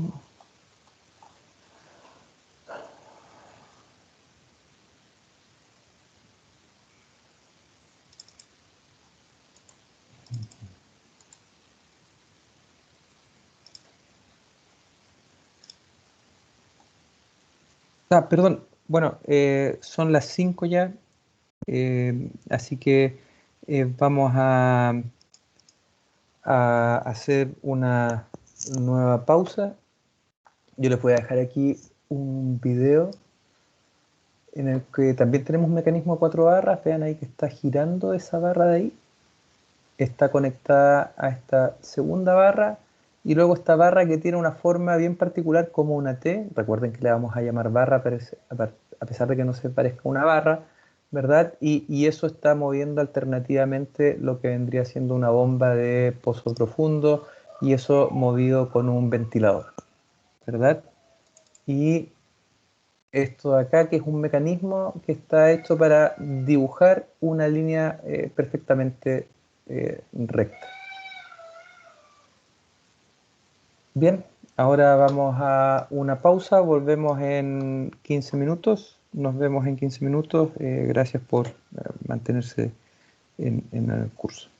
Ah, perdón. Bueno, son las 5 ya. Así que vamos a hacer una nueva pausa. Yo les voy a dejar aquí un video en el que también tenemos un mecanismo de 4 barras. Vean ahí que está girando esa barra de ahí. Está conectada a esta segunda barra y luego esta barra que tiene una forma bien particular como una T. Recuerden que le vamos a llamar barra a pesar de que no se parezca a una barra, ¿verdad? Y eso está moviendo alternativamente lo que vendría siendo una bomba de pozo profundo y eso movido con un ventilador, ¿verdad? Y esto de acá, que es un mecanismo que está hecho para dibujar una línea perfectamente recta. Bien, ahora vamos a una pausa, volvemos en 15 minutos, nos vemos en 15 minutos, gracias por mantenerse en el curso.